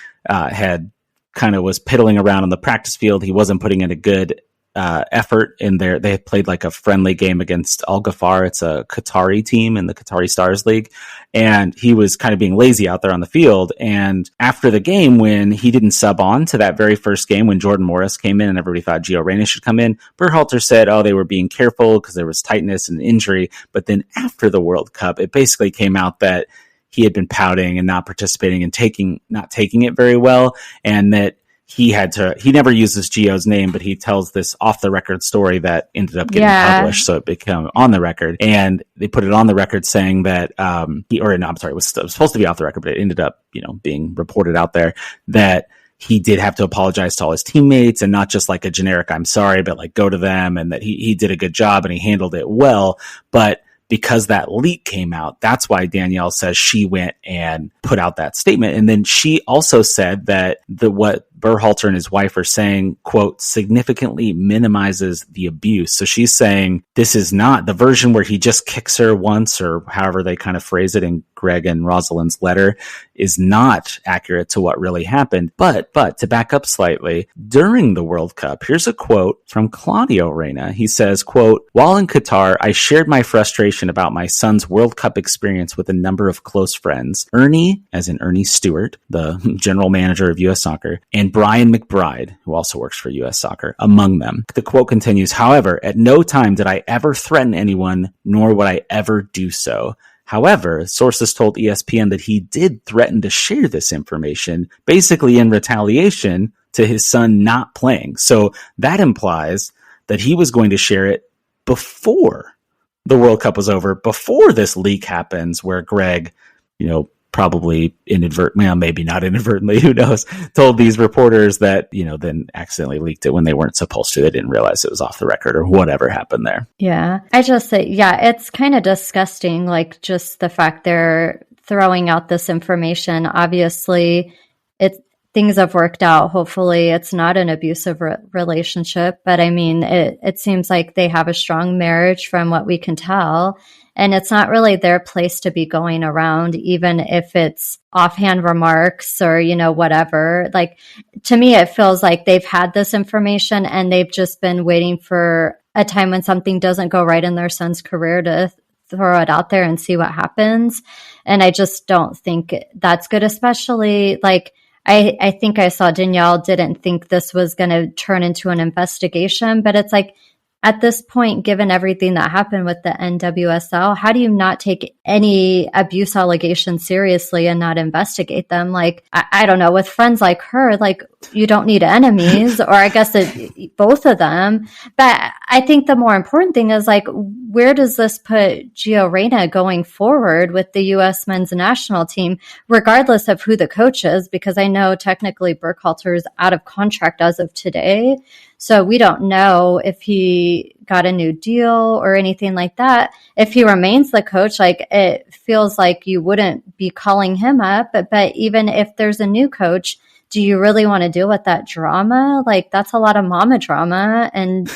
was piddling around on the practice field. He wasn't putting in a good effort in there. They played a friendly game against Al Ghafar. It's a Qatari team in the Qatari Stars League. And he was kind of being lazy out there on the field. And after the game, when he didn't sub on to that very first game, when Jordan Morris came in and everybody thought Gio Reyna should come in, Berhalter said, they were being careful because there was tightness and injury. But then after the World Cup, it basically came out that he had been pouting and not participating and not taking it very well. And that he never uses Gio's name, but he tells this off the record story that ended up getting published. So it became on the record, and they put it on the record saying that, it was supposed to be off the record, but it ended up, being reported out there that he did have to apologize to all his teammates, and not just a generic, I'm sorry, but go to them, and that he did a good job and he handled it well. But because that leak came out, that's why Danielle says she went and put out that statement. And then she also said that what Berhalter and his wife are saying, quote, significantly minimizes the abuse. So she's saying this is not the version where he just kicks her once, or however they kind of phrase it in Gregg and Rosalind's letter, is not accurate to what really happened. But to back up slightly, during the World Cup, here's a quote from Gio Reyna. He says, quote, while in Qatar, I shared my frustration about my son's World Cup experience with a number of close friends. Ernie, as in Ernie Stewart, the general manager of U.S. Soccer, and Brian McBride, who also works for U.S. Soccer, among them. The quote continues, however, at no time did I ever threaten anyone, nor would I ever do so. However, sources told ESPN that he did threaten to share this information, basically in retaliation to his son not playing. So that implies that he was going to share it before the World Cup was over, before this leak happens, where Gregg, probably inadvertently, well, maybe not inadvertently, who knows, told these reporters that, then accidentally leaked it when they weren't supposed to. They didn't realize it was off the record or whatever happened there. Yeah. I just say, it's kind of disgusting. Like, just the fact they're throwing out this information. Obviously, things have worked out. Hopefully it's not an abusive relationship, but I mean, it seems like they have a strong marriage from what we can tell. And it's not really their place to be going around, even if it's offhand remarks or, whatever. Like, to me, it feels like they've had this information and they've just been waiting for a time when something doesn't go right in their son's career to throw it out there and see what happens. And I just don't think that's good, especially like, I think I saw Danielle didn't think this was going to turn into an investigation, but it's like, at this point, given everything that happened with the NWSL, how do you not take any abuse allegations seriously and not investigate them? Like, I don't know, with friends like her, like, you don't need enemies, or I guess both of them. But I think the more important thing is, like, where does this put Gio Reyna going forward with the U.S. men's national team, regardless of who the coach is? Because I know technically Berhalter is out of contract as of today. So we don't know if he got a new deal or anything like that. If he remains the coach, like, it feels like you wouldn't be calling him up. But even if there's a new coach, do you really want to deal with that drama? Like, that's a lot of mama drama. And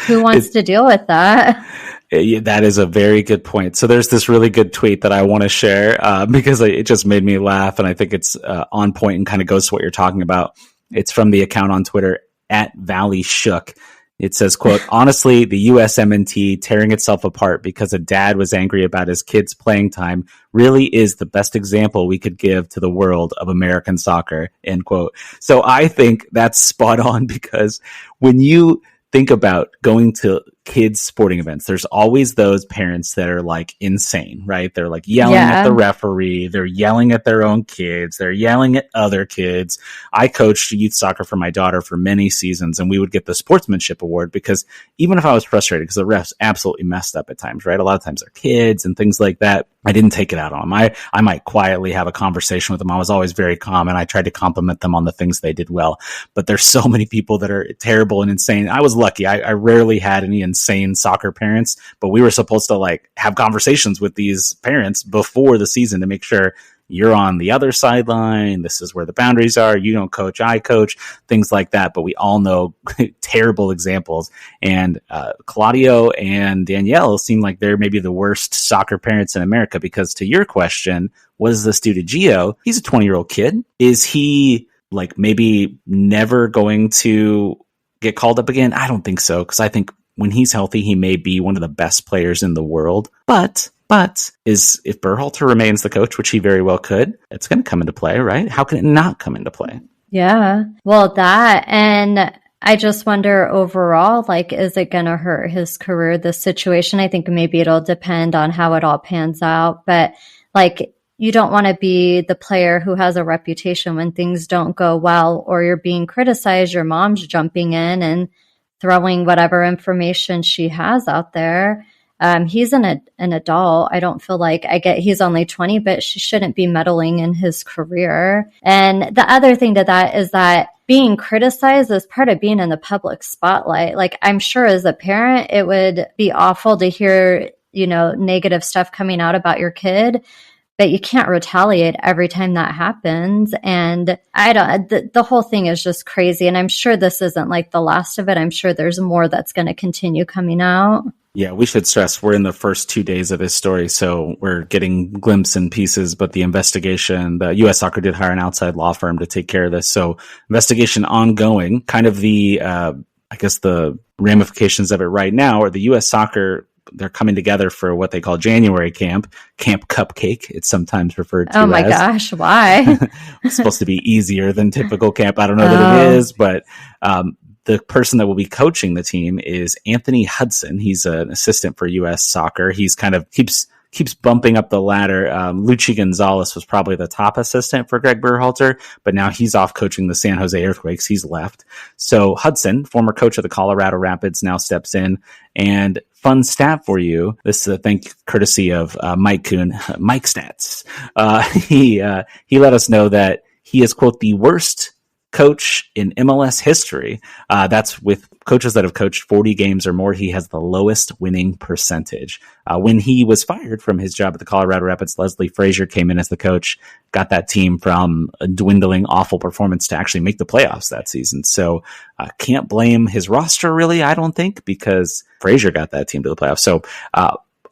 who wants to deal with that? That is a very good point. So there's this really good tweet that I want to share because it just made me laugh. And I think it's on point and kind of goes to what you're talking about. It's from the account on Twitter @ValleyShook. It says, quote, honestly, the USMNT tearing itself apart because a dad was angry about his kid's playing time really is the best example we could give to the world of American soccer, end quote. So I think that's spot on, because when you think about going to kids' sporting events, there's always those parents that are like insane, right? They're like yelling at the referee. They're yelling at their own kids. They're yelling at other kids. I coached youth soccer for my daughter for many seasons, and we would get the sportsmanship award because even if I was frustrated, because the refs absolutely messed up at times, right? A lot of times they're kids and things like that. I didn't take it out on them. I might quietly have a conversation with them. I was always very calm, and I tried to compliment them on the things they did well. But there's so many people that are terrible and insane. I was lucky. I rarely had any insane soccer parents, but we were supposed to like have conversations with these parents before the season to make sure you're on the other sideline. This is where the boundaries are. You don't coach, I coach, things like that. But we all know terrible examples. And Claudio and Danielle seem like they're maybe the worst soccer parents in America, because to your question, what does this do to Gio? He's a 20-year-old kid. Is he like maybe never going to get called up again? I don't think so, because I think when he's healthy, he may be one of the best players in the world. But if Berhalter remains the coach, which he very well could, it's going to come into play, right? How can it not come into play? Yeah. Well, that, and I just wonder overall, like, is it going to hurt his career, this situation? I think maybe it'll depend on how it all pans out. But like, you don't want to be the player who has a reputation when things don't go well, or you're being criticized, your mom's jumping in and throwing whatever information she has out there. He's an adult. I don't feel like, I get he's only 20, but she shouldn't be meddling in his career. And the other thing to that is that being criticized is part of being in the public spotlight. Like, I'm sure as a parent, it would be awful to hear, negative stuff coming out about your kid. but you can't retaliate every time that happens. And the whole thing is just crazy. And I'm sure this isn't like the last of it. I'm sure there's more that's going to continue coming out. Yeah, we should stress we're in the first 2 days of this story, so we're getting glimpses and pieces, but the investigation, the U.S. Soccer did hire an outside law firm to take care of this. So investigation ongoing, kind of the, the ramifications of it right now are the U.S. Soccer, they're coming together for what they call January Camp Cupcake. It's sometimes referred to as. Oh my gosh, why? It's supposed to be easier than typical camp. I don't know that it is, but the person that will be coaching the team is Anthony Hudson. He's an assistant for U.S. Soccer. He's kind of keeps bumping up the ladder. Luchi Gonzalez was probably the top assistant for Gregg Berhalter, but now he's off coaching the San Jose Earthquakes. He's left. So Hudson, former coach of the Colorado Rapids, now steps in. And fun stat for you. This is a courtesy of Mike Kuhn, Mike Stats. He let us know that he is, quote, the worst coach in MLS history. That's with coaches that have coached 40 games or more. He has the lowest winning percentage. When he was fired from his job at the Colorado Rapids, Leslie Frazier came in as the coach, got that team from a dwindling, awful performance to actually make the playoffs that season. So can't blame his roster, really, I don't think, because Frazier got that team to the playoffs. So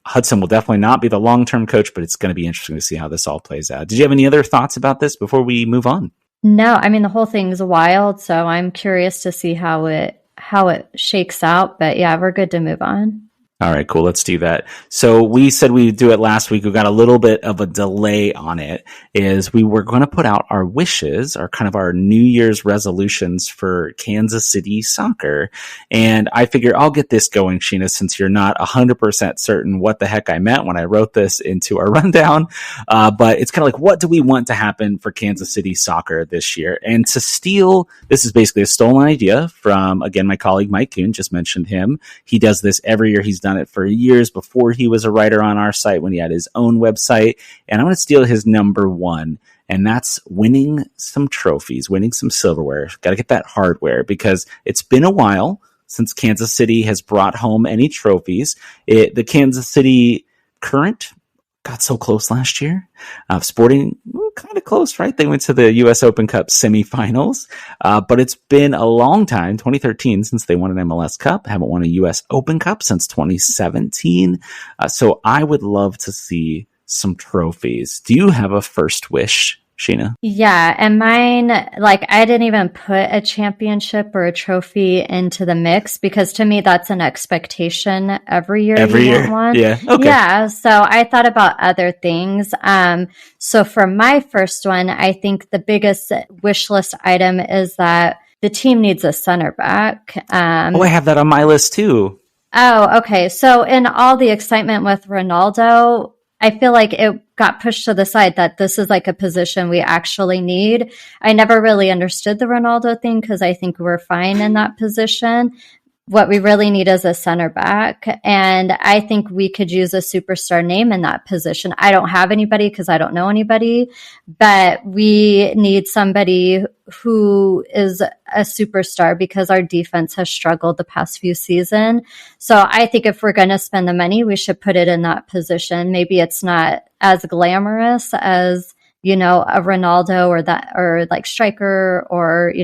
Hudson will definitely not be the long-term coach, but it's going to be interesting to see how this all plays out. Did you have any other thoughts about this before we move on? No, I mean, the whole thing's wild, so I'm curious to see how it shakes out. But yeah, we're good to move on. All right, cool. Let's do that. So we said we'd do it last week. We got a little bit of a delay on it. Is we were going to put out our wishes, our New Year's resolutions for Kansas City Soccer. And I figure I'll get this going, Sheena, since you're not 100% certain what the heck I meant when I wrote this into our rundown. But it's kind of like, what do we want to happen for Kansas City Soccer this year? And to steal, this is basically a stolen idea from, again, my colleague Mike Kuhn, just mentioned him. He does this every year. He's done it for years before he was a writer on our site, when he had his own website. And I'm going to steal his number one, and that's winning some trophies, winning some silverware. Got to get that hardware, because it's been a while since Kansas City has brought home any trophies. The Kansas City Current got so close last year. Sporting, kind of close, right? They went to the U.S. Open Cup semifinals, but it's been a long time, 2013, since they won an MLS Cup. Haven't won a U.S. Open Cup since 2017. So I would love to see some trophies. Do you have a first wish, Sheena? Yeah, and mine, I didn't even put a championship or a trophy into the mix, because to me that's an expectation every year. Want one. Yeah. Okay. Yeah. So I thought about other things. So for my first one, I think the biggest wish list item is that the team needs a center back. I have that on my list too. Oh, okay. So in all the excitement with Ronaldo, I feel like it got pushed to the side that this is like a position we actually need. I never really understood the Ronaldo thing, because I think we're fine in that position. What we really need is a center back. And I think we could use a superstar name in that position. I don't have anybody because I don't know anybody, but we need somebody who is a superstar, because our defense has struggled the past few seasons. So I think if we're going to spend the money, we should put it in that position. Maybe it's not as glamorous as, a Ronaldo or like striker, or,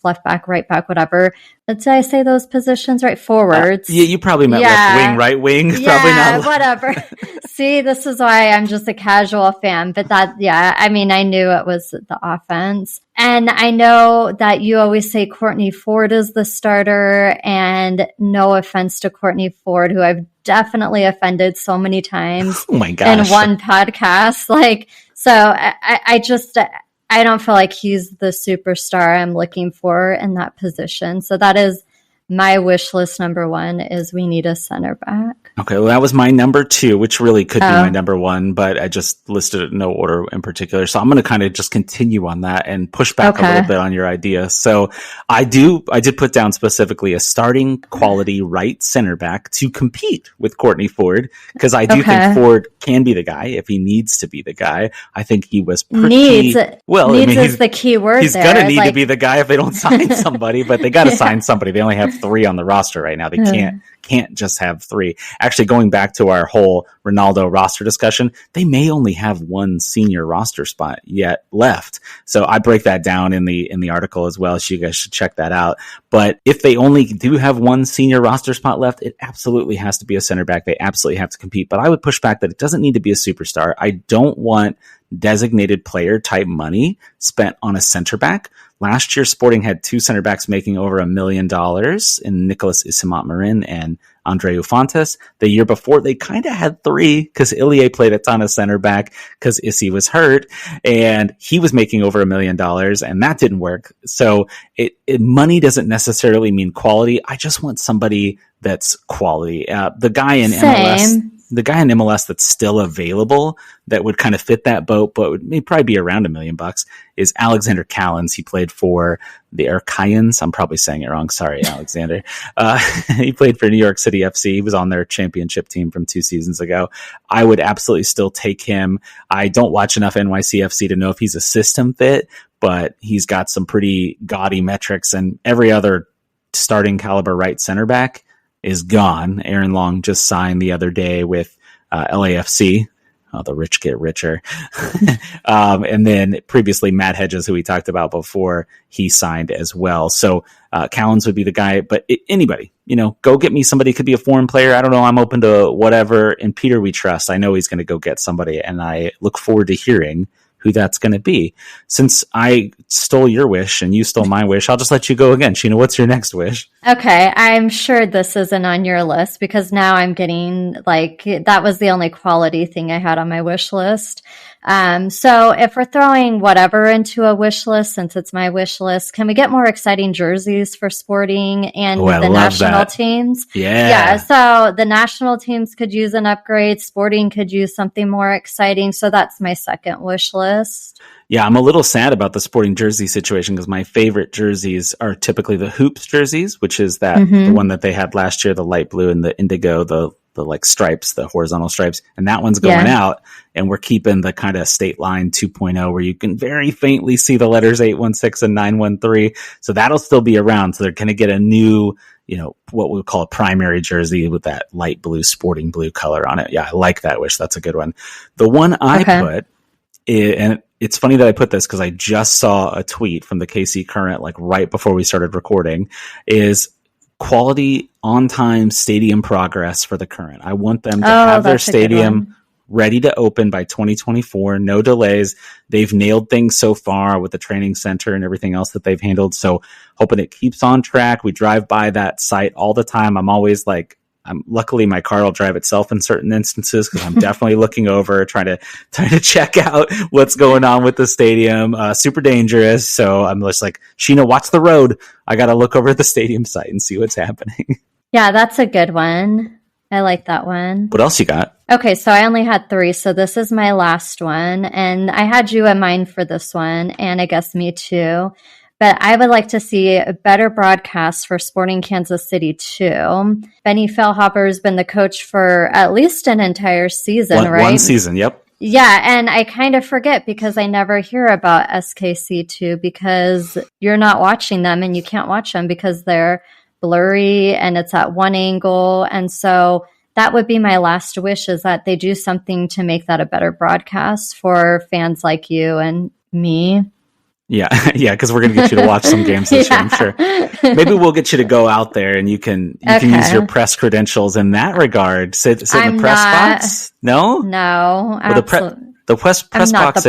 left back, right back, whatever. Did I say those positions right? Forwards. Yeah, you probably meant left wing, right wing. Yeah, probably not. Whatever. See, this is why I'm just a casual fan. But I knew it was the offense. And I know that you always say Courtney Ford is the starter, and no offense to Courtney Ford, who I've definitely offended so many times in one podcast. So I don't feel like he's the superstar I'm looking for in that position. So that is my wish list number one, is we need a center back. Okay, well, that was my number two, which really could be my number one, but I just listed it in no order in particular. So I'm going to kind of just continue on that and push back a little bit on your idea. So I did put down specifically a starting quality right center back to compete with Courtney Ford, because I do think Ford can be the guy if he needs to be the guy. I think he was pretty... Needs is the key word. He's going to need to be the guy if they don't sign somebody, but they got to sign somebody. They only have 3 on the roster right now. They can't can't just have 3. Actually, going back to our whole Ronaldo roster discussion, they may only have 1 senior roster spot yet left. So I break that down in the article as well, so you guys should check that out. But if they only do have 1 senior roster spot left, it absolutely has to be a center back. They absolutely have to compete. But I would push back that it doesn't need to be a superstar. I don't want designated player type money spent on a center back. Last year, Sporting had 2 center backs making over $1 million in Nicolas Isimat-Marin and Andre Ufantes. The year before, they kind of had 3 because Ilie played a ton of center back because Issy was hurt, and he was making over $1 million, and that didn't work. So money doesn't necessarily mean quality. I just want somebody that's quality. The guy in MLS that's still available that would kind of fit that boat, but would probably be around $1 million is Alexander Callens. He played for the Arcayans. I'm probably saying it wrong. Sorry, Alexander. He played for New York City FC. He was on their championship team from 2 seasons ago. I would absolutely still take him. I don't watch enough NYCFC to know if he's a system fit, but he's got some pretty gaudy metrics, and every other starting caliber right center back is gone. Aaron Long just signed the other day with LAFC. Oh, the rich get richer. And then previously Matt Hedges, who we talked about before, he signed as well. So Callens would be the guy, but anybody, go get me somebody. Could be a foreign player. I don't know. I'm open to whatever. And Peter, we trust. I know he's going to go get somebody, and I look forward to hearing who that's going to be. Since I stole your wish and you stole my wish, I'll just let you go again. Sheena, what's your next wish? Okay, I'm sure this isn't on your list because now I'm getting that was the only quality thing I had on my wish list. So if we're throwing whatever into a wish list, since it's my wish list, can we get more exciting jerseys for Sporting and the national teams? Yeah. So the national teams could use an upgrade. Sporting could use something more exciting. So that's my second wish list. Yeah, I'm a little sad about the Sporting jersey situation because my favorite jerseys are typically the Hoops jerseys, which is the one that they had last year, the light blue and the indigo, the stripes, the horizontal stripes, and that one's going out, and we're keeping the kind of state line 2.0 where you can very faintly see the letters 816 and 913. So that'll still be around. So they're going to get a new, what we call a primary jersey with that light blue, Sporting blue color on it. Yeah, I like that wish. That's a good one. The one I put, and it's funny that I put this because I just saw a tweet from the KC Current, right before we started recording, is quality on-time stadium progress for the Current. I want them to have their stadium ready to open by 2024. No delays. They've nailed things so far with the training center and everything else that they've handled. So hoping it keeps on track. We drive by that site all the time. I'm always luckily my car will drive itself in certain instances because I'm definitely looking over, trying to check out what's going on with the stadium. Super dangerous. So I'm just like, Sheena, watch the road. I got to look over at the stadium site and see what's happening. Yeah, that's a good one. I like that one. What else you got? Okay, so I only had 3, so this is my last one. And I had you in mind for this one, and I guess me too. But I would like to see a better broadcast for Sporting Kansas City II. Benny Feilhaber's been the coach for at least an entire season, right? One season, yep. Yeah, and I kind of forget because I never hear about SKC II because you're not watching them and you can't watch them because they're blurry and it's at one angle. And so that would be my last wish, is that they do something to make that a better broadcast for fans like you and me. Yeah, because we're going to get you to watch some games this year, I'm sure. Maybe we'll get you to go out there and you can use your press credentials in that regard. Sit in the press box? No? No, well, the press box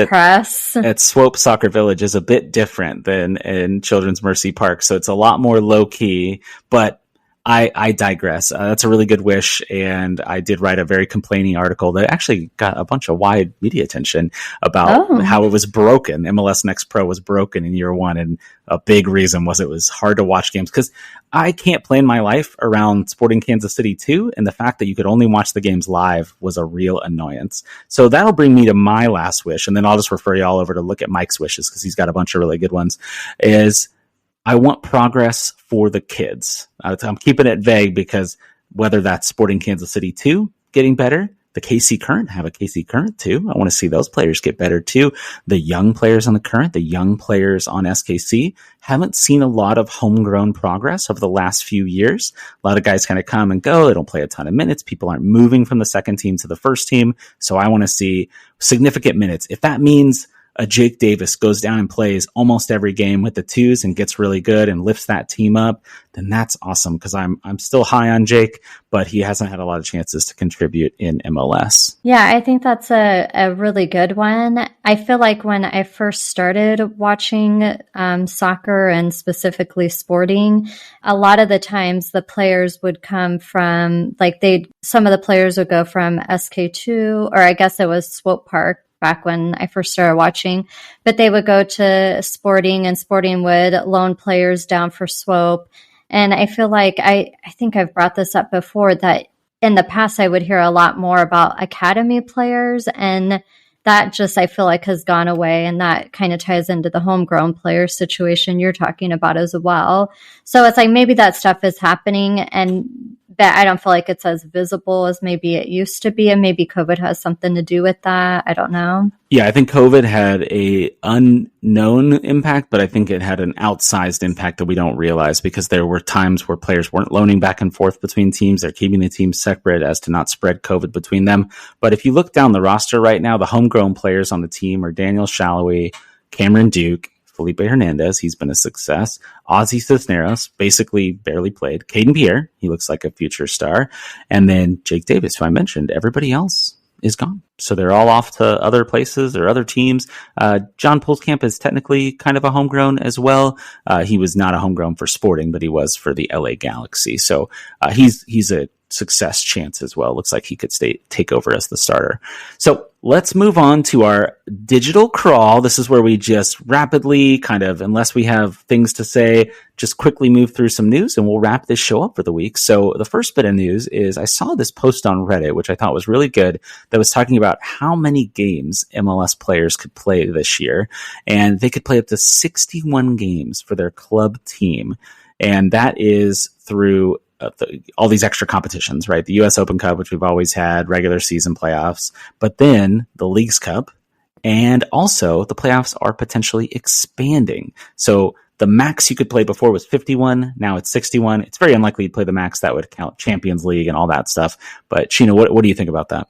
at Swope Soccer Village is a bit different than in Children's Mercy Park, so it's a lot more low-key, but I digress. That's a really good wish, and I did write a very complaining article that actually got a bunch of wide media attention about how it was broken. MLS Next Pro was broken in year 1, and a big reason was it was hard to watch games because I can't plan my life around Sporting Kansas City 2, and the fact that you could only watch the games live was a real annoyance. So that'll bring me to my last wish, and then I'll just refer you all over to look at Mike's wishes because he's got a bunch of really good ones, is I want progress for the kids. I'm keeping it vague because whether that's Sporting Kansas City 2 getting better, the KC Current have a KC Current too. I want to see those players get better too. The young players on the Current, the young players on SKC haven't seen a lot of homegrown progress over the last few years. A lot of guys kind of come and go. They don't play a ton of minutes. People aren't moving from the second team to the first team. So I want to see significant minutes. If that means a Jake Davis goes down and plays almost every game with the twos and gets really good and lifts that team up, then that's awesome, because I'm still high on Jake, but he hasn't had a lot of chances to contribute in MLS. Yeah, I think that's a really good one. I feel like when I first started watching soccer and specifically sporting, a lot of the times the players would come from, some of the players would go from SK2, or I guess it was Swope Park, back when I first started watching, but they would go to Sporting, and Sporting would loan players down for Swope. And I feel like I think I've brought this up before, that in the past I would hear a lot more about academy players, and that just, I feel like, has gone away, and that kind of ties into the homegrown player situation you're talking about as well. So it's like maybe that stuff is happening, but I don't feel like it's as visible as maybe it used to be, and maybe COVID has something to do with that. I don't know. Yeah, I think COVID had a unknown impact, but I think it had an outsized impact that we don't realize, because there were times where players weren't loaning back and forth between teams. They're keeping the teams separate as to not spread COVID between them. But if you look down the roster right now, the homegrown players on the team are Daniel Shallowy, Cameron Duke, Felipe Hernandez, he's been a success. Ozzy Cisneros, basically barely played. Caden Pierre, he looks like a future star. And then Jake Davis, who I mentioned. Everybody else is gone. So they're all off to other places or other teams. John Pulskamp is technically kind of a homegrown as well. He was not a homegrown for Sporting, but he was for the LA Galaxy. So he's a success chance as well. Looks like he could take over as the starter. So let's move on to our digital crawl. This is where we just rapidly unless we have things to say, just quickly move through some news, and we'll wrap this show up for the week. So the first bit of news is I saw this post on Reddit, which I thought was really good, that was talking about how many games MLS players could play this year. And they could play up to 61 games for their club team. And that is through all these extra competitions, right? The US Open Cup, which we've always had, regular season playoffs, but then the Leagues Cup, and also the playoffs are potentially expanding. So the max you could play before was 51. Now it's 61. It's very unlikely you'd play the max. That would count Champions League and all that stuff. But Sheena, what do you think about that?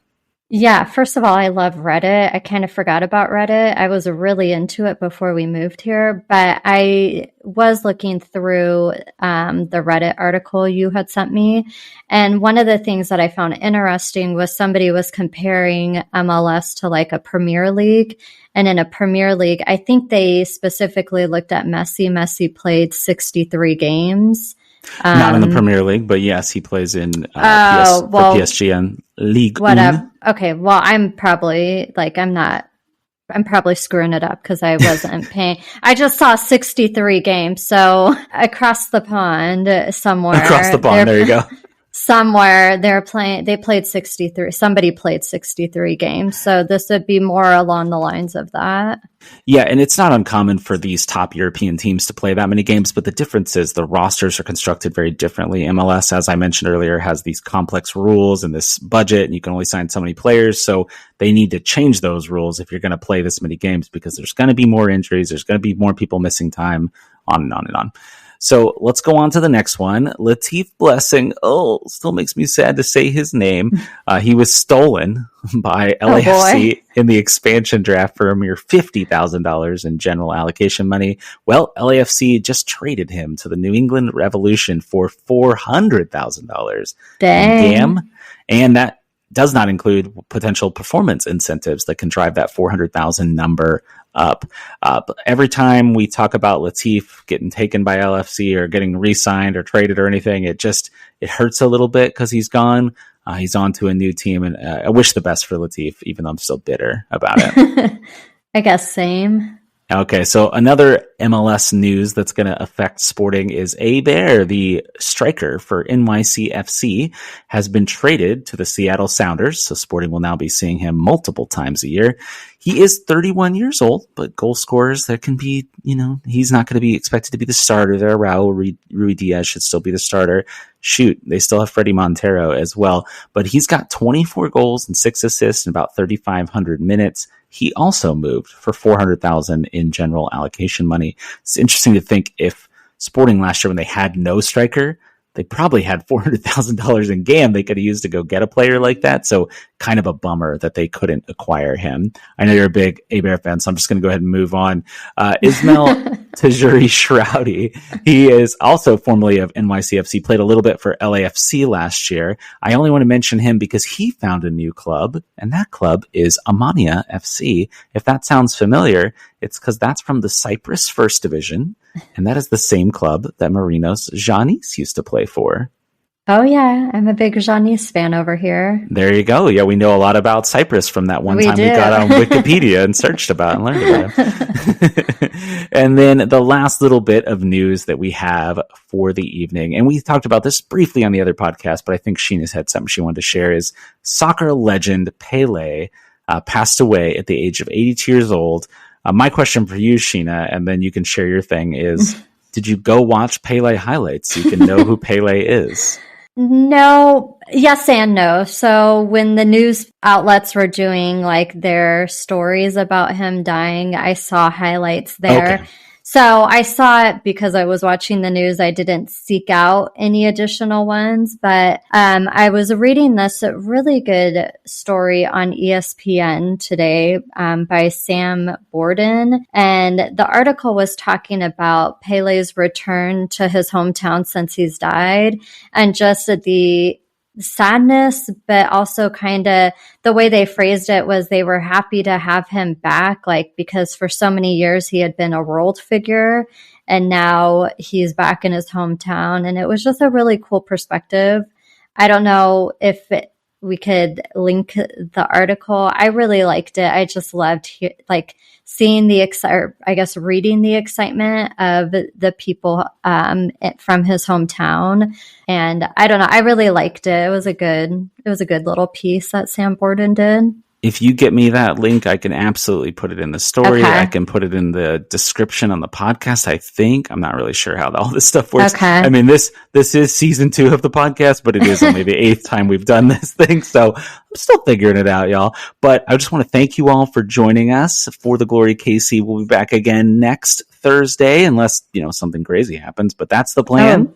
Yeah, first of all, I love Reddit. I kind of forgot about Reddit. I was really into it before we moved here, but I was looking through the Reddit article you had sent me. And one of the things that I found interesting was somebody was comparing MLS to like a Premier League. And in a Premier League, I think they specifically looked at Messi. Messi played 63 games. Not in the Premier League, but yes, he plays in for PSG and Ligue 1. Whatever. Okay, well, I'm probably screwing it up because I wasn't paying. I just saw 63 games, so across the pond somewhere. Across the pond, there you go. Somewhere they played 63. Somebody played 63 games. So this would be more along the lines of that. Yeah, and it's not uncommon for these top European teams to play that many games, but the difference is the rosters are constructed very differently. MLS, as I mentioned earlier, has these complex rules and this budget, and you can only sign so many players. So they need to change those rules if you're going to play this many games, because there's going to be more injuries. There's going to be more people missing time, on and on and on. So let's go on to the next one. Latif Blessing. Oh, still makes me sad to say his name. He was stolen by LAFC in the expansion draft for a mere $50,000 in general allocation money. Well, LAFC just traded him to the New England Revolution for $400,000. Damn. And that does not include potential performance incentives that can drive that 400,000 number up. But every time we talk about Latif getting taken by LFC or getting re-signed or traded or anything, it hurts a little bit because he's gone. He's on to a new team, and I wish the best for Latif, even though I'm still bitter about it. I guess same. Okay, so another MLS news that's going to affect Sporting is Bear, the striker for NYCFC, has been traded to the Seattle Sounders, so Sporting will now be seeing him multiple times a year. He is 31 years old, but goal scorers, that can be, he's not going to be expected to be the starter there. Raul Ruidiaz should still be the starter. Shoot, they still have Freddie Montero as well, but he's got 24 goals and 6 assists in about 3,500 minutes. He also moved for $400,000 in general allocation money. It's interesting to think if Sporting last year, when they had no striker, they probably had $400,000 in GAM they could have used to go get a player like that. So kind of a bummer that they couldn't acquire him. I know you're a big Bear fan, so I'm just going to go ahead and move on. Ismail Tajuri Shroudi, he is also formerly of NYCFC, played a little bit for LAFC last year. I only want to mention him because he found a new club, and that club is Amania FC. If that sounds familiar, it's because that's from the Cyprus First Division, and that is the same club that Marinos Giannis used to play for. Oh, yeah. I'm a big Giannis fan over here. There you go. Yeah, we know a lot about Cyprus from that one time we got on Wikipedia and searched about and learned about it. And then the last little bit of news that we have for the evening, and we talked about this briefly on the other podcast, but I think Sheena's had something she wanted to share, is soccer legend Pele passed away at the age of 82 years old. My question for you, Sheena, and then you can share your thing, is did you go watch Pele highlights so you can know who Pele is? No, yes and no. So when the news outlets were doing like their stories about him dying, I saw highlights there. Okay. So I saw it because I was watching the news. I didn't seek out any additional ones, but I was reading this really good story on ESPN today by Sam Borden. And the article was talking about Pele's return to his hometown since he's died, and just the sadness, but also kind of the way they phrased it was they were happy to have him back, like, because for so many years he had been a world figure and now he's back in his hometown. And it was just a really cool perspective. I don't know if we could link the article. I really liked it. I just loved seeing reading the excitement of the people from his hometown. And I don't know, I really liked it. It was a good little piece that Sam Borden did. If you get me that link, I can absolutely put it in the story. Okay. I can put it in the description on the podcast, I think. I'm not really sure how all this stuff works. Okay. I mean, this is season 2 of the podcast, but it is only the 8th time we've done this thing. So I'm still figuring it out, y'all. But I just want to thank you all for joining us for the Glory KC. We'll be back again next Thursday, unless, something crazy happens, but that's the plan.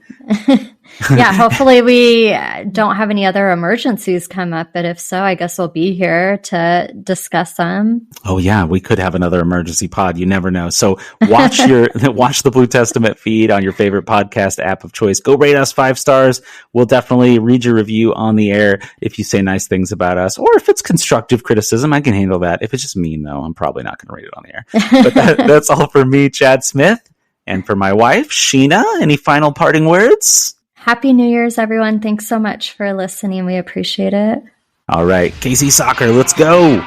Oh. Yeah, hopefully we don't have any other emergencies come up, but if so, I guess we'll be here to discuss them. Oh yeah, we could have another emergency pod. You never know. So watch the Blue Testament feed on your favorite podcast app of choice. Go rate us 5 stars. We'll definitely read your review on the air if you say nice things about us, or if it's constructive criticism, I can handle that. If it's just mean, though, I'm probably not going to rate it on the air. But that's all for me, Chad Smith, and for my wife, Sheena. Any final parting words? Happy New Year's, everyone. Thanks so much for listening. We appreciate it. All right, KC Soccer, let's go.